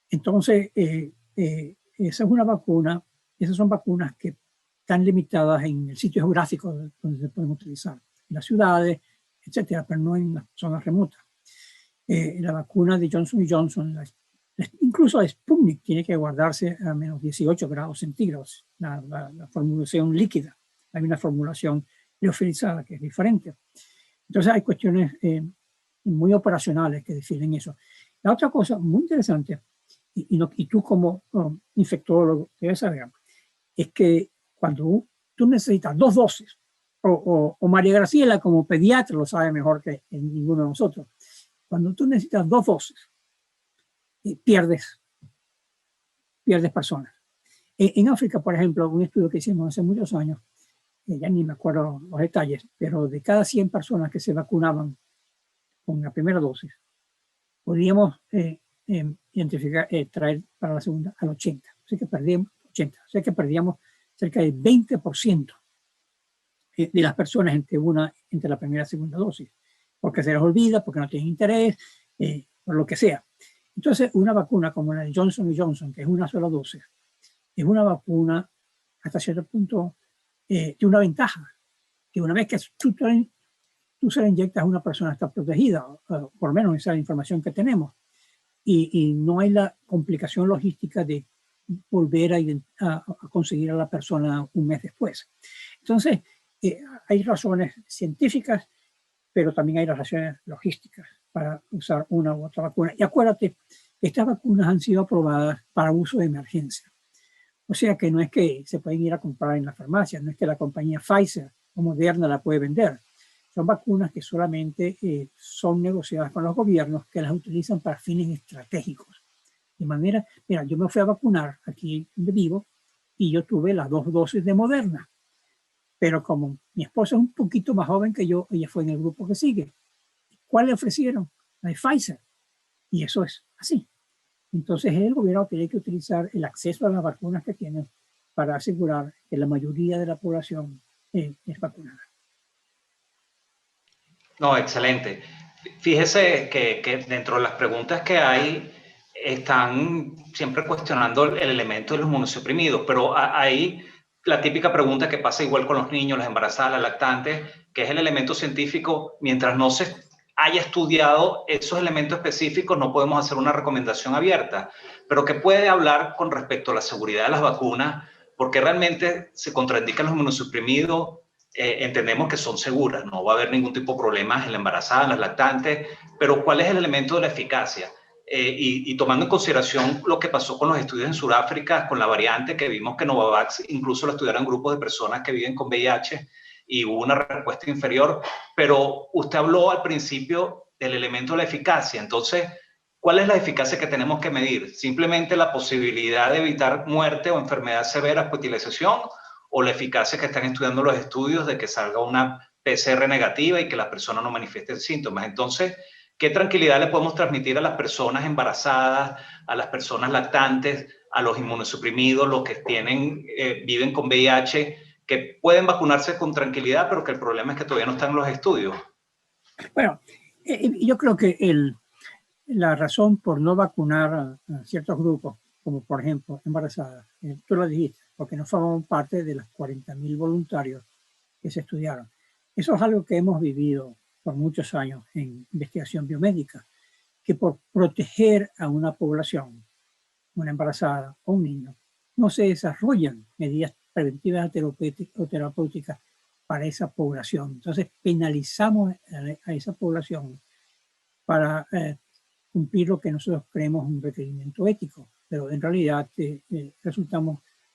Entonces, esa es una vacuna, esas son vacunas que están limitadas en el sitio geográfico donde se pueden utilizar, en las ciudades, etcétera, pero no en las zonas remotas. La vacuna de Johnson & Johnson, incluso la Sputnik, tiene que guardarse a menos 18 grados centígrados, la formulación líquida. Hay una formulación liofilizada que es diferente. Entonces hay cuestiones muy operacionales que definen eso. La otra cosa muy interesante, y tú como infectólogo debes saber, es que cuando tú necesitas 2 dosis, o María Graciela como pediatra lo sabe mejor que ninguno de nosotros, cuando tú necesitas 2 dosis, pierdes personas. En África, por ejemplo, un estudio que hicimos hace muchos años, ya ni me acuerdo los detalles, pero de cada 100 personas que se vacunaban con la primera dosis, podíamos identificar, traer para la segunda al 80. Así que perdíamos 80. O sea que perdíamos cerca del 20% de las personas entre la primera y segunda dosis, porque se les olvida, porque no tienen interés, por lo que sea. Entonces, una vacuna como la de Johnson & Johnson, que es una sola dosis, es una vacuna hasta cierto punto tiene una ventaja, que una vez que tú se la inyectas a una persona está protegida, por lo menos esa es la información que tenemos, y no hay la complicación logística de volver a conseguir a la persona un mes después. Entonces, hay razones científicas, pero también hay razones logísticas para usar una u otra vacuna. Y acuérdate, estas vacunas han sido aprobadas para uso de emergencia. O sea que no es que se pueden ir a comprar en la farmacia, no es que la compañía Pfizer o Moderna la puede vender. Son vacunas que solamente son negociadas con los gobiernos que las utilizan para fines estratégicos. De manera, mira, yo me fui a vacunar aquí donde vivo y yo tuve las 2 dosis de Moderna. Pero como mi esposa es un poquito más joven que yo, ella fue en el grupo que sigue. ¿Cuál le ofrecieron? La de Pfizer. Y eso es así. Entonces el gobierno tiene que utilizar el acceso a las vacunas que tiene para asegurar que la mayoría de la población es vacunada. No, excelente. Fíjese que dentro de las preguntas que hay están siempre cuestionando el elemento de los inmunosuprimidos, pero hay la típica pregunta que pasa igual con los niños, las embarazadas, las lactantes, que es el elemento científico. Mientras no se haya estudiado esos elementos específicos, no podemos hacer una recomendación abierta, pero que puede hablar con respecto a la seguridad de las vacunas, porque realmente se contraindican los inmunosuprimidos. Entendemos que son seguras, no va a haber ningún tipo de problemas en la embarazada, en las lactantes, pero ¿cuál es el elemento de la eficacia? Y tomando en consideración lo que pasó con los estudios en Sudáfrica, con la variante que vimos que Novavax incluso lo estudiaron grupos de personas que viven con VIH y hubo una respuesta inferior, pero usted habló al principio del elemento de la eficacia, entonces, ¿cuál es la eficacia que tenemos que medir? ¿Simplemente la posibilidad de evitar muerte o enfermedad severa, hospitalización? ¿O la eficacia que están estudiando los estudios de que salga una PCR negativa y que las personas no manifiesten síntomas? Entonces, ¿qué tranquilidad le podemos transmitir a las personas embarazadas, a las personas lactantes, a los inmunosuprimidos, los que viven con VIH, que pueden vacunarse con tranquilidad, pero que el problema es que todavía no están en los estudios? Bueno, yo creo que la razón por no vacunar a ciertos grupos, como por ejemplo embarazadas, tú lo dijiste, porque no forman parte de los 40.000 voluntarios que se estudiaron. Eso es algo que hemos vivido por muchos años en investigación biomédica, que por proteger a una población, una embarazada o un niño, no se desarrollan medidas preventivas o terapéuticas para esa población. Entonces penalizamos a esa población para cumplir lo que nosotros creemos un requerimiento ético, pero en realidad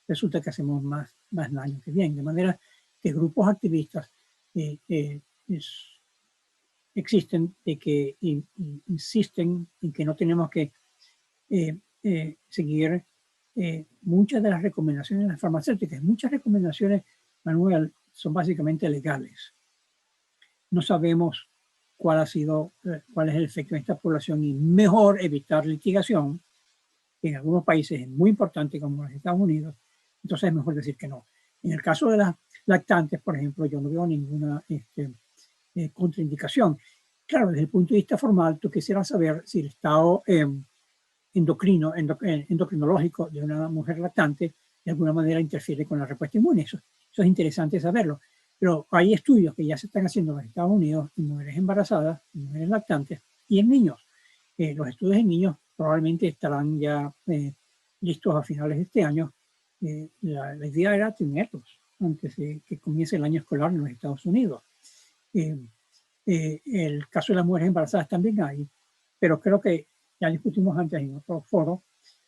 resulta que hacemos más daño que bien. De manera que grupos activistas existen de que insisten en que no tenemos que seguir muchas de las recomendaciones de las farmacéuticas. Muchas recomendaciones, Manuel, son básicamente legales. No sabemos cuál es el efecto en esta población y mejor evitar litigación, que en algunos países es muy importante como los Estados Unidos, entonces es mejor decir que no. En el caso de las lactantes, por ejemplo, yo no veo ninguna contraindicación. Claro, desde el punto de vista formal, tú quisieras saber si el estado endocrinológico de una mujer lactante de alguna manera interfiere con la respuesta inmune. Eso es interesante saberlo. Pero hay estudios que ya se están haciendo en los Estados Unidos en mujeres embarazadas, en mujeres lactantes y en niños. Los estudios en niños probablemente estarán ya listos a finales de este año. La idea era tenerlos antes de que comience el año escolar en los Estados Unidos. El caso de las mujeres embarazadas también hay, pero creo que ya discutimos antes en otro foro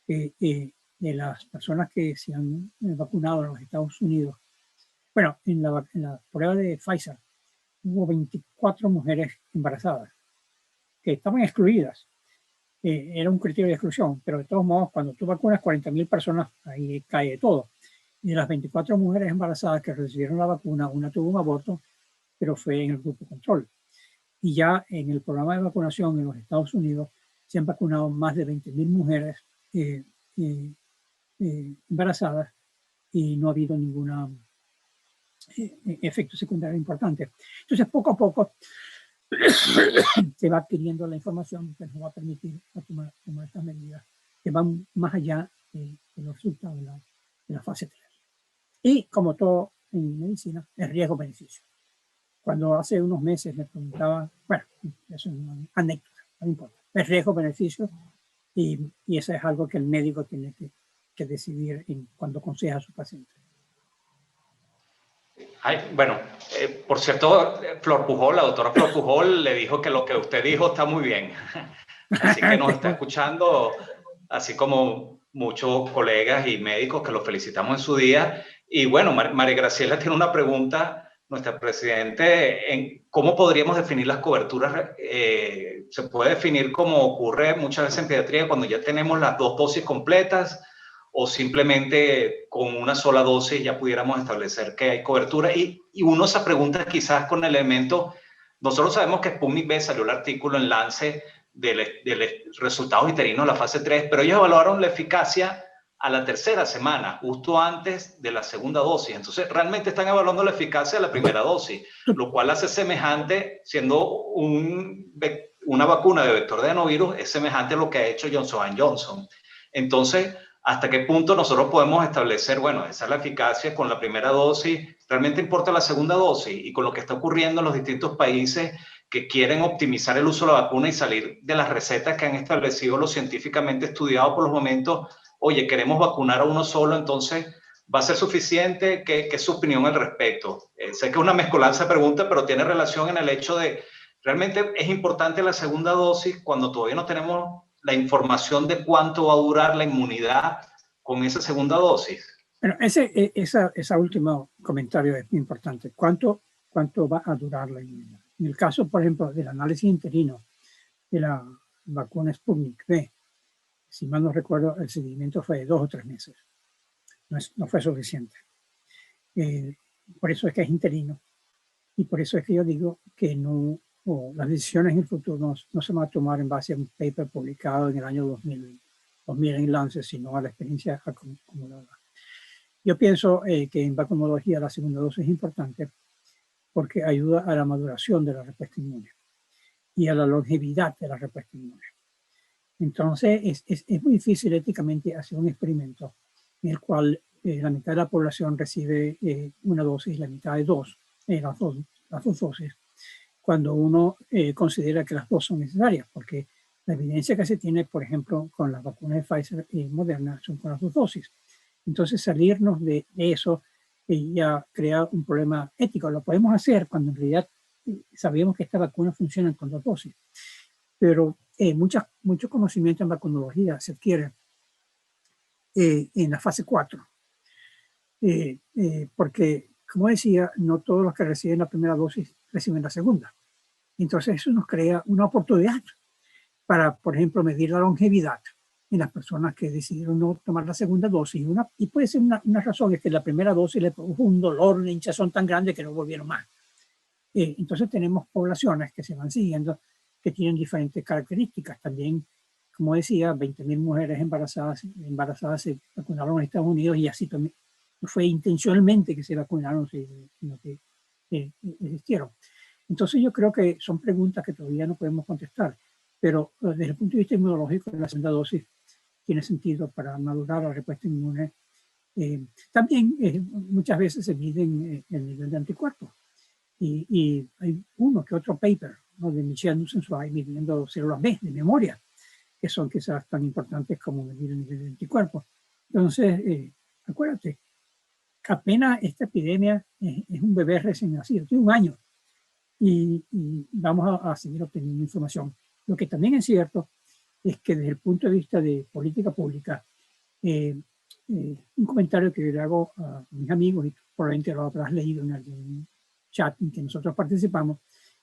de las personas que se han vacunado en los Estados Unidos. Bueno, en la prueba de Pfizer hubo 24 mujeres embarazadas que estaban excluidas. Era un criterio de exclusión, pero de todos modos, cuando tú vacunas 40.000 personas, ahí cae todo. De las 24 mujeres embarazadas que recibieron la vacuna, una tuvo un aborto, pero fue en el grupo control. Y ya en el programa de vacunación en los Estados Unidos se han vacunado más de 20.000 mujeres embarazadas y no ha habido ningún efecto secundario importante. Entonces, poco a poco se va adquiriendo la información que nos va a permitir tomar estas medidas que van más allá de los resultados de la fase 3. Y como todo en medicina, el riesgo-beneficio. Cuando hace unos meses me preguntaba, bueno, eso es una anécdota, no importa, el riesgo-beneficio, y eso es algo que el médico tiene que decidir cuando aconseja a su paciente. Ay, bueno, por cierto, Flor Pujol, la doctora Flor Pujol, le dijo que lo que usted dijo está muy bien. Así que nos está escuchando, así como muchos colegas y médicos que los felicitamos en su día. Y bueno, María Graciela tiene una pregunta, nuestra presidente, en cómo podríamos definir las coberturas. Se puede definir como ocurre muchas veces en pediatría cuando ya tenemos las 2 dosis completas, o simplemente con una sola dosis ya pudiéramos establecer que hay cobertura. Y uno se pregunta quizás con el elemento, nosotros sabemos que Sputnik V salió el artículo en Lancet de resultados interinos de la fase 3, pero ellos evaluaron la eficacia a la 3ª semana, justo antes de la 2ª dosis. Entonces, realmente están evaluando la eficacia de la primera dosis, lo cual hace semejante, siendo una vacuna de vector de adenovirus, es semejante a lo que ha hecho Johnson & Johnson. Entonces, ¿hasta qué punto nosotros podemos establecer, bueno, esa es la eficacia con la primera dosis? ¿Realmente importa la segunda dosis? Y con lo que está ocurriendo en los distintos países que quieren optimizar el uso de la vacuna y salir de las recetas que han establecido los científicamente estudiados por los momentos, oye, queremos vacunar a uno solo, entonces, ¿va a ser suficiente? ¿Qué es su opinión al respecto? Sé que es una mezcolanza de preguntas, pero tiene relación en el hecho de, ¿realmente es importante la segunda dosis cuando todavía no tenemos la información de cuánto va a durar la inmunidad con esa segunda dosis? Bueno, ese último comentario es muy importante. ¿Cuánto va a durar la inmunidad? En el caso, por ejemplo, del análisis interino de la vacuna Sputnik V, si mal no recuerdo, el seguimiento fue de 2 o 3 meses. No fue suficiente. Por eso es que es interino. Y por eso es que yo digo que las decisiones en el futuro no se van a tomar en base a un paper publicado en el año 2000 en Lancet, sino a la experiencia acumulada. Yo pienso que en vacunología la segunda dosis es importante porque ayuda a la maduración de la respuesta inmune y a la longevidad de la respuesta inmune. Entonces, es muy difícil éticamente hacer un experimento en el cual la mitad de la población recibe una dosis y la mitad de las dos dosis, cuando uno considera que las dos son necesarias, porque la evidencia que se tiene, por ejemplo, con las vacunas de Pfizer y Moderna son con las 2 dosis. Entonces, salirnos de eso ya crea un problema ético. Lo podemos hacer cuando en realidad sabemos que estas vacunas funcionan con 2 dosis. Pero mucho conocimiento en vacunología se adquiere en la fase 4. Porque, como decía, no todos los que reciben la primera dosis reciben la segunda. Entonces, eso nos crea una oportunidad para, por ejemplo, medir la longevidad en las personas que decidieron no tomar la segunda dosis. Y puede ser una razón, es que la primera dosis le produjo un dolor, una hinchazón tan grande que no volvieron más. Entonces tenemos poblaciones que se van siguiendo que tienen diferentes características. También, como decía, 20.000 mujeres embarazadas se vacunaron en Estados Unidos y así también no fue intencionalmente que se vacunaron, sino que existieron. Entonces yo creo que son preguntas que todavía no podemos contestar, pero desde el punto de vista inmunológico, la segunda dosis tiene sentido para madurar la respuesta inmune. También muchas veces se miden el nivel de anticuerpos. Y hay uno que otro paper, ¿no?, de Michelle Nussensweig midiendo células B de memoria, que son quizás tan importantes como medir el nivel de anticuerpos. Entonces, acuérdate, apenas esta epidemia es un bebé recién nacido, tiene 1 año, y vamos a seguir obteniendo información. Lo que también es cierto es que desde el punto de vista de política pública, un comentario que le hago a mis amigos, y probablemente lo habrás leído en algún chat en que nosotros participamos,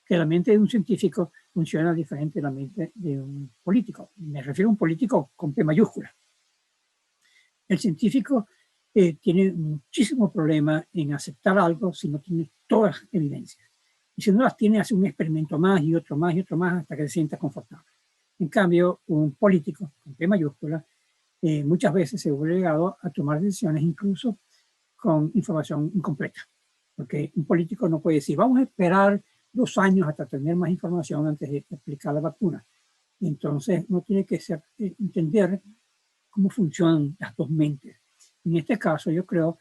que la mente de un científico funciona diferente de la mente de un político. Me refiero a un político con P mayúscula. El científico tiene muchísimo problema en aceptar algo si no tiene todas las evidencias. Y si no las tiene, hace un experimento más y otro más y otro más hasta que se sienta confortable. En cambio, un político, con P mayúscula, muchas veces se ve obligado a tomar decisiones incluso con información incompleta. Porque un político no puede decir, vamos a esperar 2 años hasta tener más información antes de aplicar la vacuna. Y entonces uno tiene que entender cómo funcionan las dos mentes. En este caso, yo creo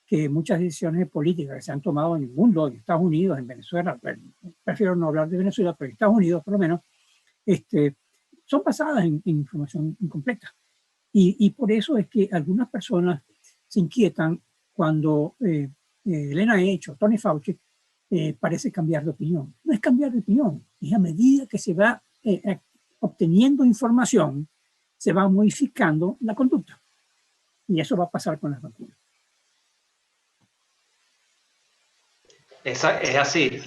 que muchas decisiones políticas que se han tomado en el mundo, en Estados Unidos, en Venezuela, prefiero no hablar de Venezuela, pero en Estados Unidos por lo menos, son basadas en información incompleta. Y por eso es que algunas personas se inquietan cuando el NIH o Tony Fauci parece cambiar de opinión. No es cambiar de opinión, es a medida que se va obteniendo información, se va modificando la conducta. Y eso va a pasar con las vacunas. Es así.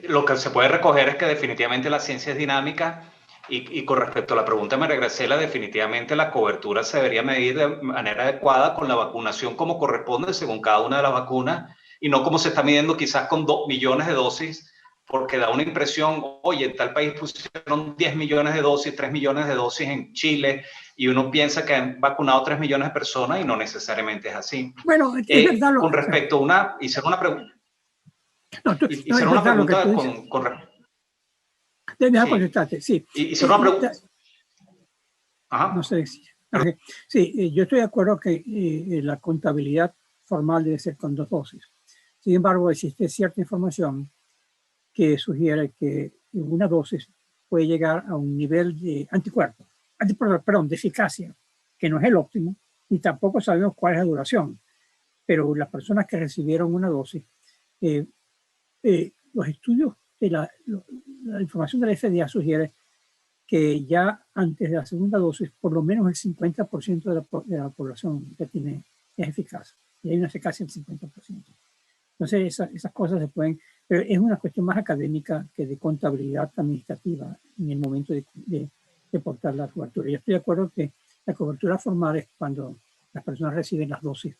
Lo que se puede recoger es que definitivamente la ciencia es dinámica y con respecto a la pregunta de María Graciela, definitivamente la cobertura se debería medir de manera adecuada con la vacunación como corresponde según cada una de las vacunas y no como se está midiendo quizás con 2 millones de dosis, porque da una impresión, oye, en tal país pusieron 10 millones de dosis, 3 millones de dosis en Chile y uno piensa que han vacunado 3 millones de personas y no necesariamente es así. Bueno, es verdad. Con respecto a hicieron una pregunta. Hicieron una pregunta Deja contestarte, sí. Hicieron una pregunta. Ajá. No sé. Okay. Sí, yo estoy de acuerdo que la contabilidad formal debe ser con 2 dosis. Sin embargo, existe cierta información que sugiere que una dosis puede llegar a un nivel de anticuerpos, de eficacia, que no es el óptimo, y tampoco sabemos cuál es la duración. Pero las personas que recibieron una dosis, los estudios de la información de la FDA sugiere que ya antes de la segunda dosis, por lo menos el 50% de la población ya es eficaz. Y hay una eficacia del 50%. Entonces, esas cosas se pueden, pero es una cuestión más académica que de contabilidad administrativa en el momento de portar la cobertura. Yo estoy de acuerdo que la cobertura formal es cuando las personas reciben las dosis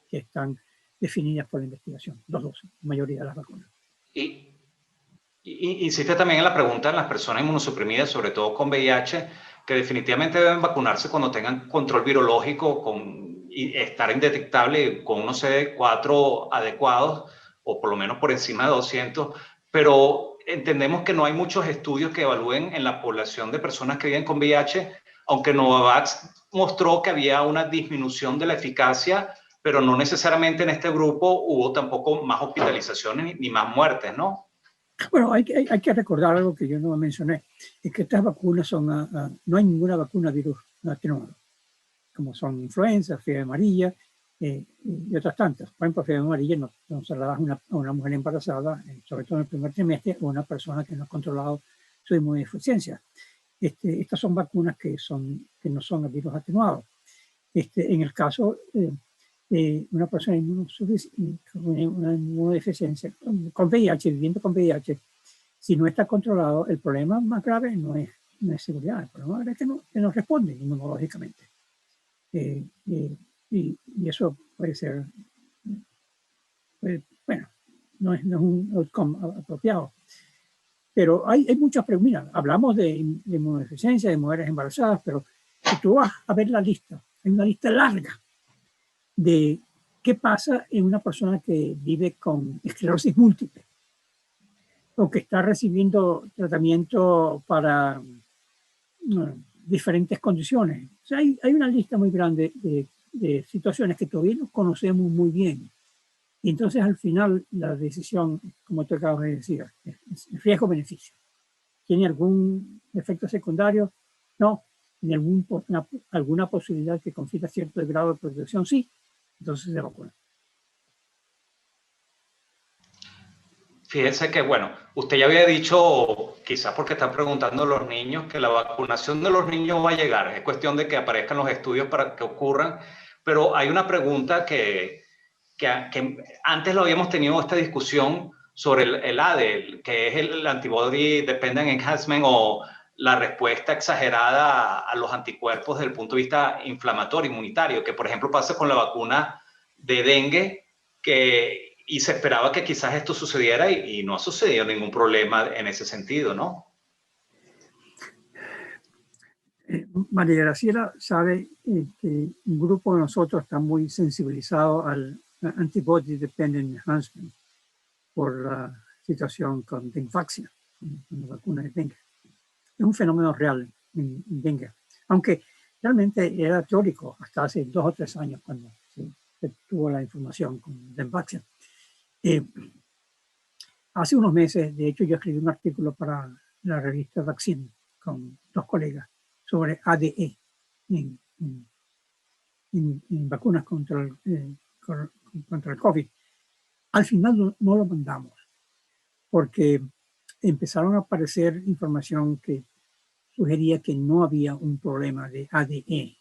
que están definidas por la investigación, 2 dosis, la mayoría de las vacunas. Y insiste también en la pregunta de las personas inmunosuprimidas, sobre todo con VIH, que definitivamente deben vacunarse cuando tengan control virológico y estar indetectable con unos CD4 adecuados o por lo menos por encima de 200, pero entendemos que no hay muchos estudios que evalúen en la población de personas que viven con VIH, aunque Novavax mostró que había una disminución de la eficacia, pero no necesariamente en este grupo hubo tampoco más hospitalizaciones ni más muertes, ¿no? Bueno, hay que recordar algo que yo no mencioné, es que estas vacunas no hay ninguna vacuna virus atenuado, como son influenza, fiebre amarilla y otras tantas. Por ejemplo, fiebre amarilla no se la da a una mujer embarazada, sobre todo en el primer trimestre, o a una persona que no ha controlado su inmunodeficiencia. Estas son vacunas que no son virus atenuados. En el caso una persona una inmunodeficiencia con VIH, viviendo con VIH, si no está controlado, el problema más grave no es seguridad, el problema más grave es que no responde inmunológicamente. Y eso puede ser, bueno, no es un outcome apropiado. Pero hay muchas preguntas. Hablamos de inmunodeficiencia, de mujeres embarazadas, pero si tú vas a ver la lista, hay una lista larga de qué pasa en una persona que vive con esclerosis múltiple o que está recibiendo tratamiento para diferentes condiciones. O sea, hay una lista muy grande de situaciones que todavía no conocemos muy bien. Y entonces al final la decisión, como te acabas de decir, es riesgo-beneficio. ¿Tiene algún efecto secundario? No. ¿Tiene alguna posibilidad que confida cierto grado de protección? Sí. Entonces se vacuna. Fíjense que, bueno, usted ya había dicho, quizás porque están preguntando a los niños, que la vacunación de los niños va a llegar. Es cuestión de que aparezcan los estudios para que ocurran. Pero hay una pregunta que antes lo habíamos tenido esta discusión sobre el ADE, que es el Antibody Dependent Enhancement o la respuesta exagerada a los anticuerpos desde el punto de vista inflamatorio, inmunitario, que por ejemplo pasa con la vacuna de dengue y se esperaba que quizás esto sucediera y no ha sucedido ningún problema en ese sentido, ¿no? María Graciela sabe que un grupo de nosotros está muy sensibilizado al antibody dependent enhancement por la situación con Dengvaxia, con la vacuna de dengue. Es un fenómeno real en dengue, aunque realmente era teórico hasta hace 2 o 3 años cuando se tuvo la información con Dengvaxia. Hace unos meses, de hecho, yo escribí un artículo para la revista Vaccine con 2 colegas sobre ADE en vacunas contra el COVID. Al final no lo mandamos porque empezaron a aparecer información que sugería que no había un problema de ADE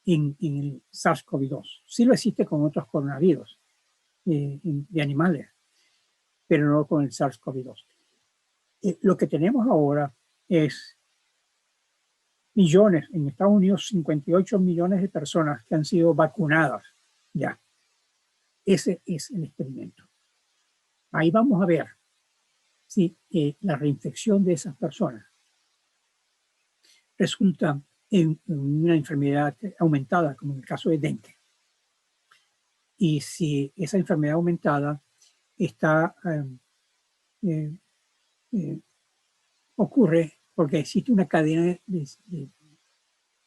en el SARS-CoV-2. Sí lo existe con otros coronavirus de animales, pero no con el SARS-CoV-2. Lo que tenemos ahora es millones, en Estados Unidos 58 millones de personas que han sido vacunadas ya. Ese es el experimento. Ahí vamos a ver si la reinfección de esas personas resulta en una enfermedad aumentada, como en el caso de dengue. Y si esa enfermedad aumentada está, ocurre porque existe una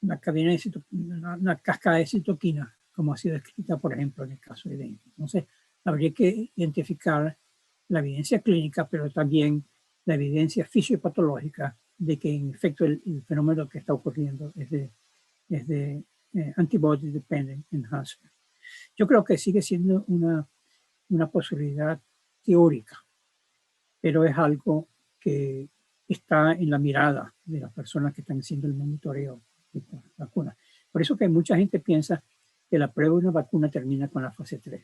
una cascada de citoquina, como ha sido descrita, por ejemplo, en el caso de dengue. Entonces, habría que identificar la evidencia clínica, pero también la evidencia fisiopatológica de que, en efecto, el fenómeno que está ocurriendo es de antibody dependent enhancement. Yo creo que sigue siendo una posibilidad teórica, pero es algo que está en la mirada de las personas que están haciendo el monitoreo de esta vacuna. Por eso que mucha gente piensa que la prueba de una vacuna termina con la fase 3.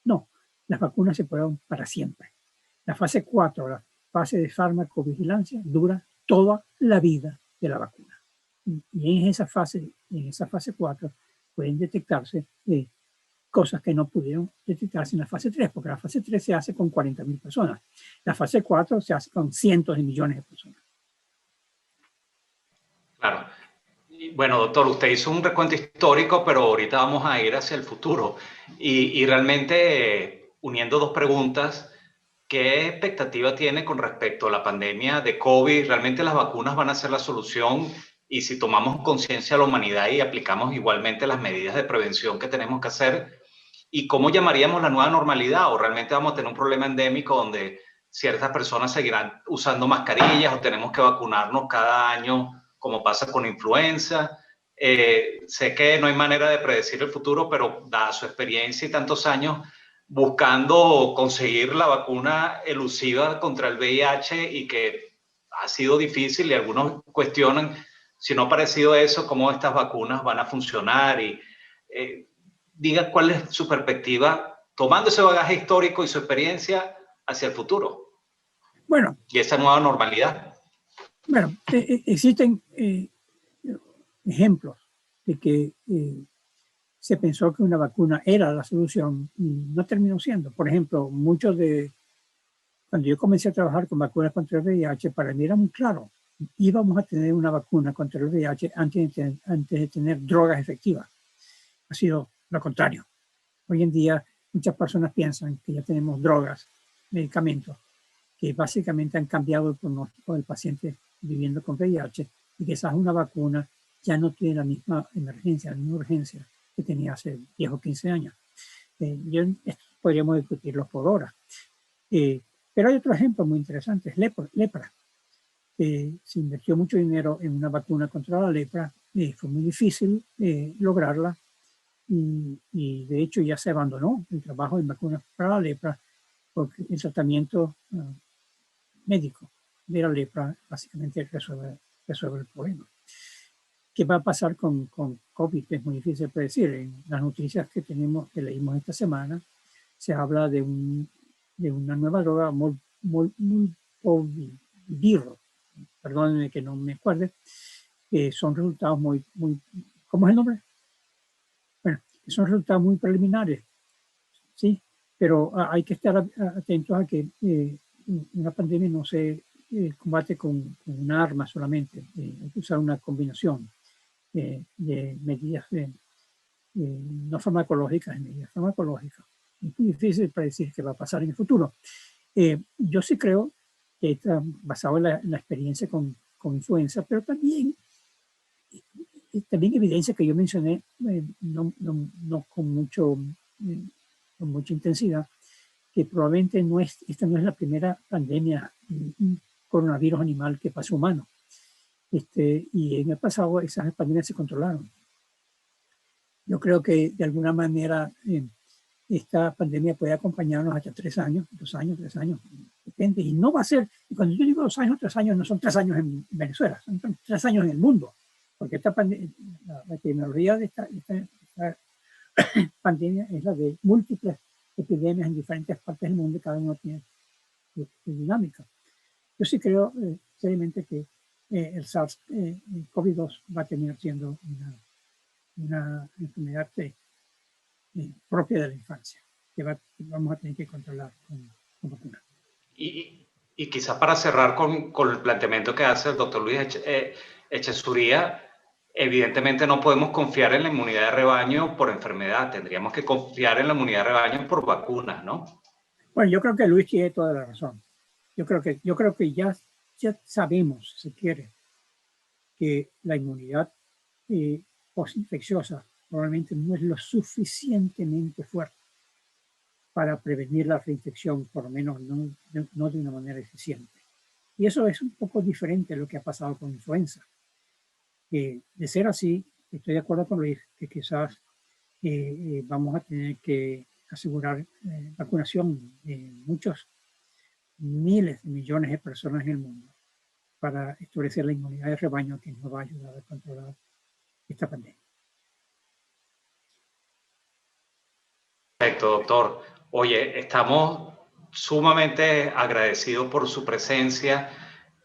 No, las vacunas se prueban para siempre. La fase 4, la fase de farmacovigilancia, dura toda la vida de la vacuna. Y en esa fase 4 pueden detectarse cosas que no pudieron detectarse en la fase 3, porque la fase 3 se hace con 40.000 personas. La fase 4 se hace con cientos de millones de personas. Claro. Bueno, doctor, usted hizo un recuento histórico, pero ahorita vamos a ir hacia el futuro. Y realmente, uniendo 2 preguntas, ¿qué expectativa tiene con respecto a la pandemia de COVID? ¿Realmente las vacunas van a ser la solución? Y si tomamos conciencia a la humanidad y aplicamos igualmente las medidas de prevención que tenemos que hacer, ¿y cómo llamaríamos la nueva normalidad? ¿O realmente vamos a tener un problema endémico donde ciertas personas seguirán usando mascarillas o tenemos que vacunarnos cada año, como pasa con influenza? Sé que no hay manera de predecir el futuro, pero dada su experiencia y tantos años buscando conseguir la vacuna elusiva contra el VIH y que ha sido difícil y algunos cuestionan si no ha parecido eso, cómo estas vacunas van a funcionar y diga cuál es su perspectiva tomando ese bagaje histórico y su experiencia hacia el futuro. Bueno, y esa nueva normalidad. Bueno, existen ejemplos de que se pensó que una vacuna era la solución y no terminó siendo. Por ejemplo, cuando yo comencé a trabajar con vacunas contra el VIH, para mí era muy claro, íbamos a tener una vacuna contra el VIH antes de tener drogas efectivas. Ha sido lo contrario. Hoy en día muchas personas piensan que ya tenemos drogas, medicamentos, que básicamente han cambiado el pronóstico del paciente viviendo con VIH y quizás una vacuna ya no tiene la misma emergencia, la misma urgencia que tenía hace 10 o 15 años. Esto podríamos discutirlo por horas. Pero hay otro ejemplo muy interesante, es lepra. Se invirtió mucho dinero en una vacuna contra la lepra. Fue muy difícil lograrla y de hecho ya se abandonó el trabajo en vacunas para la lepra porque el tratamiento médico de la lepra básicamente resuelve el problema. ¿Qué va a pasar con COVID? Es muy difícil predecir. En las noticias que leímos esta semana, se habla de una nueva droga, molnupiravir, perdónenme que no me acuerde, son resultados muy, ¿cómo es el nombre? Bueno, son resultados muy preliminares, sí, pero hay que estar atentos a que una pandemia no se combate con un arma solamente, hay que usar una combinación de medidas no farmacológicas, medidas farmacológicas. Es muy difícil predecir qué va a pasar en el futuro. Yo sí creo que está basado en la experiencia con influenza, pero también evidencia que yo mencioné, no con mucha intensidad, que probablemente esta no es la primera pandemia, coronavirus animal que pasó humano. Y en el pasado esas pandemias se controlaron. Yo creo que de alguna manera esta pandemia puede acompañarnos hasta 3 años, 2 años, 3 años, depende. Y no va a ser, y cuando yo digo 2 años, 3 años, no son 3 años en Venezuela, son 3 años en el mundo, porque la epidemiología de esta pandemia es la de múltiples epidemias en diferentes partes del mundo y cada uno tiene su dinámica. Yo sí creo seriamente que el SARS-CoV-2 va a terminar siendo una enfermedad propia de la infancia, que vamos a tener que controlar con vacunas. Y quizás para cerrar con el planteamiento que hace el doctor Luis Echezuría, evidentemente no podemos confiar en la inmunidad de rebaño por enfermedad, tendríamos que confiar en la inmunidad de rebaño por vacunas, ¿no? Bueno, yo creo que Luis tiene toda la razón. Yo creo que ya sabemos, si quiere, que la inmunidad postinfecciosa probablemente no es lo suficientemente fuerte para prevenir la reinfección, por lo menos no de una manera eficiente. Y eso es un poco diferente a lo que ha pasado con influenza. De ser así, estoy de acuerdo con Luis, que quizás vamos a tener que asegurar vacunación de muchos miles de millones de personas en el mundo para establecer la inmunidad de rebaño que nos va a ayudar a controlar esta pandemia. Perfecto, doctor. Oye, estamos sumamente agradecidos por su presencia.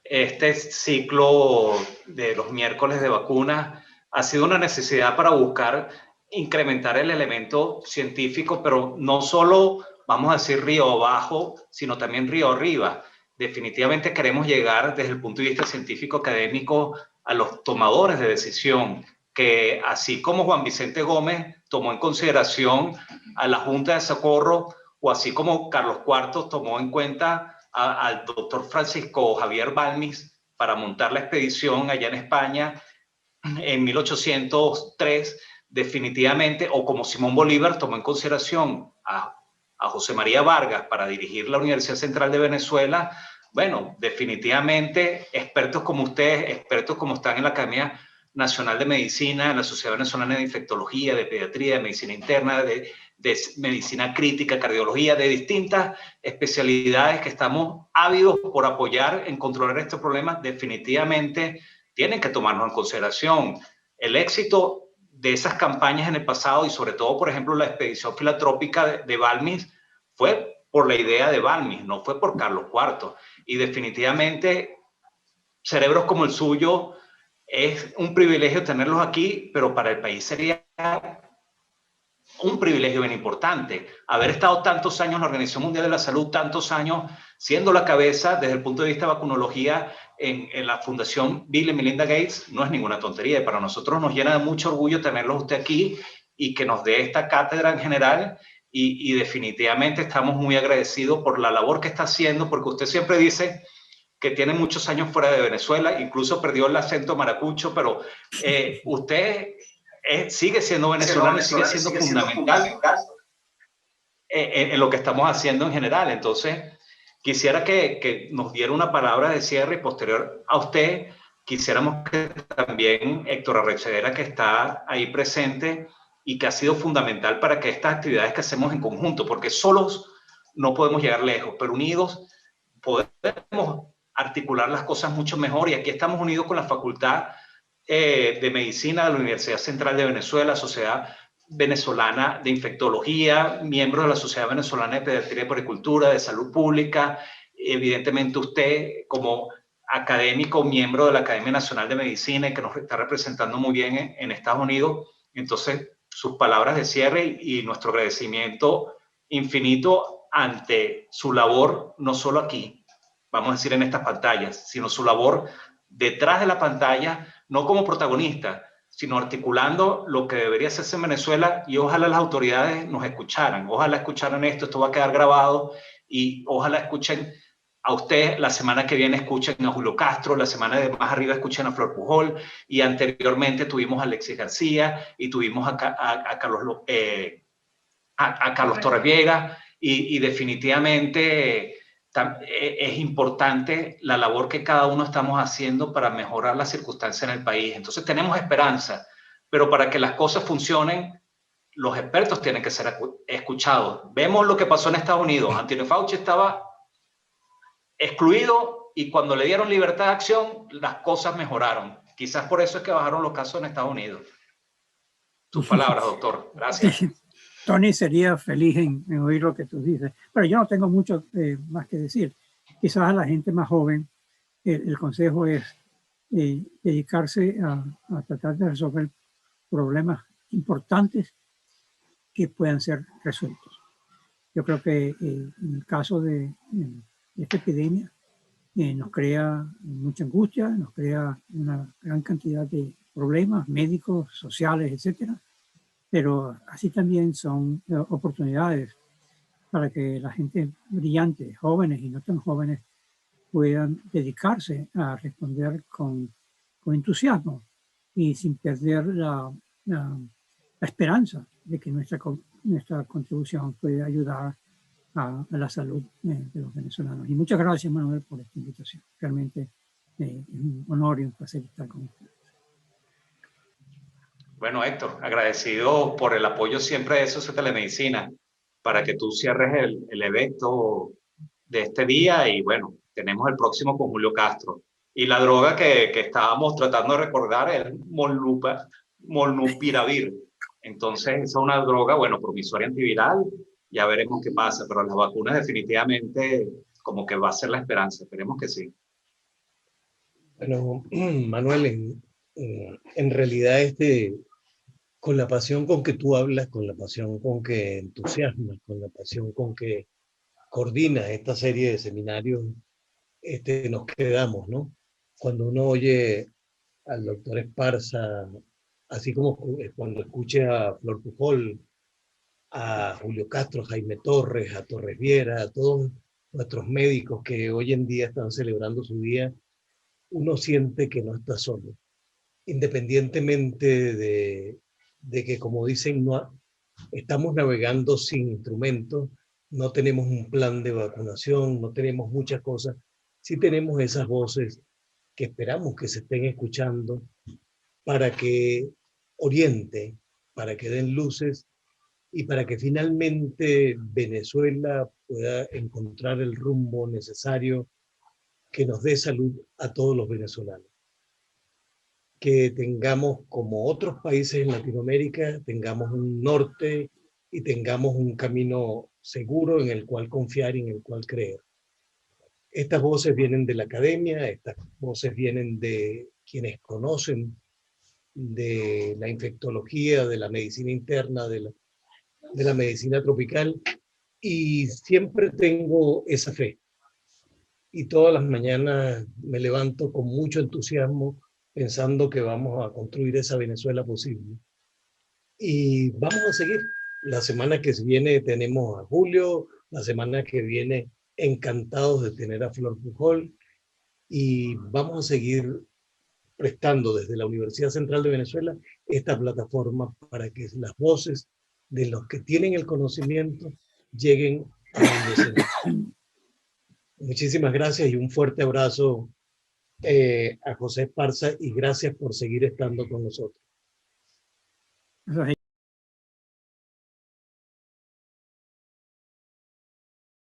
Este ciclo de los miércoles de vacunas ha sido una necesidad para buscar incrementar el elemento científico, pero no solo, vamos a decir, río abajo, sino también río arriba. Definitivamente queremos llegar desde el punto de vista científico académico a los tomadores de decisión, que así como Juan Vicente Gómez tomó en consideración a la Junta de Socorro, o así como Carlos IV tomó en cuenta al doctor Francisco Javier Balmis para montar la expedición allá en España en 1803, definitivamente, o como Simón Bolívar tomó en consideración a José María Vargas para dirigir la Universidad Central de Venezuela. Bueno, definitivamente expertos como ustedes, expertos como están en la Academia Nacional de Medicina, en la Sociedad Venezolana de Infectología, de Pediatría, de Medicina Interna, de Medicina Crítica, Cardiología, de distintas especialidades que estamos ávidos por apoyar en controlar este problema, definitivamente tienen que tomarnos en consideración. El éxito de esas campañas en el pasado y sobre todo, por ejemplo, la expedición filantrópica de Balmis fue por la idea de Balmis, no fue por Carlos IV. Y definitivamente cerebros como el suyo es un privilegio tenerlos aquí, pero para el país sería un privilegio bien importante. Haber estado tantos años en la Organización Mundial de la Salud, tantos años siendo la cabeza desde el punto de vista de vacunología en la Fundación Bill y Melinda Gates, no es ninguna tontería. Y para nosotros nos llena de mucho orgullo tenerlos usted aquí y que nos dé esta cátedra en general. Y definitivamente estamos muy agradecidos por la labor que está haciendo, porque usted siempre dice que tiene muchos años fuera de Venezuela, incluso perdió el acento maracucho, pero usted sigue siendo venezolano y sigue siendo fundamental en lo que estamos haciendo en general. Entonces, quisiera que nos diera una palabra de cierre y posterior a usted, quisiéramos que también Héctor Arrechedera, que está ahí presente y que ha sido fundamental para que estas actividades que hacemos en conjunto, porque solos no podemos llegar lejos, pero unidos podemos articular las cosas mucho mejor. Y aquí estamos unidos con la Facultad de Medicina de la Universidad Central de Venezuela, Sociedad Venezolana de Infectología, miembros de la Sociedad Venezolana de Pediatría y Puericultura, de Salud Pública, evidentemente usted como académico, miembro de la Academia Nacional de Medicina y que nos está representando muy bien en Estados Unidos. Entonces, sus palabras de cierre y nuestro agradecimiento infinito ante su labor, no solo aquí, vamos a decir en estas pantallas, sino su labor detrás de la pantalla, no como protagonista, sino articulando lo que debería hacerse en Venezuela, y ojalá las autoridades nos escucharan, ojalá escucharan esto va a quedar grabado, y ojalá escuchen a usted, la semana que viene escuchen a Julio Castro, la semana de más arriba escuchen a Flor Pujol, y anteriormente tuvimos a Alexis García, y tuvimos a Carlos Torreviega, y definitivamente es importante la labor que cada uno estamos haciendo para mejorar las circunstancias en el país. Entonces tenemos esperanza, pero para que las cosas funcionen, los expertos tienen que ser escuchados. Vemos lo que pasó en Estados Unidos. Anthony Fauci estaba excluido, y cuando le dieron libertad de acción, las cosas mejoraron. Quizás por eso es que bajaron los casos en Estados Unidos. Tus palabras, doctor. Gracias. Tony sería feliz en oír lo que tú dices, pero yo no tengo mucho más que decir. Quizás a la gente más joven el consejo es dedicarse a tratar de resolver problemas importantes que puedan ser resueltos. Yo creo que en el caso de esta epidemia nos crea mucha angustia, nos crea una gran cantidad de problemas médicos, sociales, etcétera. Pero así también son oportunidades para que la gente brillante, jóvenes y no tan jóvenes, puedan dedicarse a responder con entusiasmo y sin perder la esperanza de que nuestra contribución puede ayudar a la salud de los venezolanos. Y muchas gracias, Manuel, por esta invitación. Realmente es un honor y un placer estar con ustedes. Bueno, Héctor, agradecido por el apoyo siempre de SOS Telemedicina para que tú cierres el evento de este día, y bueno, tenemos el próximo con Julio Castro. Y la droga que estábamos tratando de recordar es molnupiravir. Entonces, esa es una droga, bueno, promisoria antiviral, ya veremos qué pasa, pero las vacunas definitivamente como que va a ser la esperanza, esperemos que sí. Bueno, Manuel, en realidad con la pasión con que tú hablas, con la pasión con que entusiasmas, con la pasión con que coordinas esta serie de seminarios, nos quedamos, ¿no? Cuando uno oye al doctor Esparza, así como cuando escuche a Flor Pujol, a Julio Castro, a Jaime Torres, a Torres Viera, a todos nuestros médicos que hoy en día están celebrando su día, uno siente que no está solo, independientemente de que, como dicen, estamos navegando sin instrumentos, no tenemos un plan de vacunación, no tenemos muchas cosas, sí tenemos esas voces que esperamos que se estén escuchando para que oriente, para que den luces y para que finalmente Venezuela pueda encontrar el rumbo necesario que nos dé salud a todos los venezolanos. Que tengamos, como otros países en Latinoamérica, tengamos un norte y tengamos un camino seguro en el cual confiar y en el cual creer. Estas voces vienen de la academia, estas voces vienen de quienes conocen de la infectología, de la medicina interna, de la medicina tropical, y siempre tengo esa fe. Y todas las mañanas me levanto con mucho entusiasmo pensando que vamos a construir esa Venezuela posible. Y vamos a seguir. La semana que viene tenemos a Julio, la semana que viene encantados de tener a Flor Pujol, y vamos a seguir prestando desde la Universidad Central de Venezuela esta plataforma para que las voces de los que tienen el conocimiento lleguen a donde se necesita. Muchísimas gracias y un fuerte abrazo a José Esparza, y gracias por seguir estando con nosotros.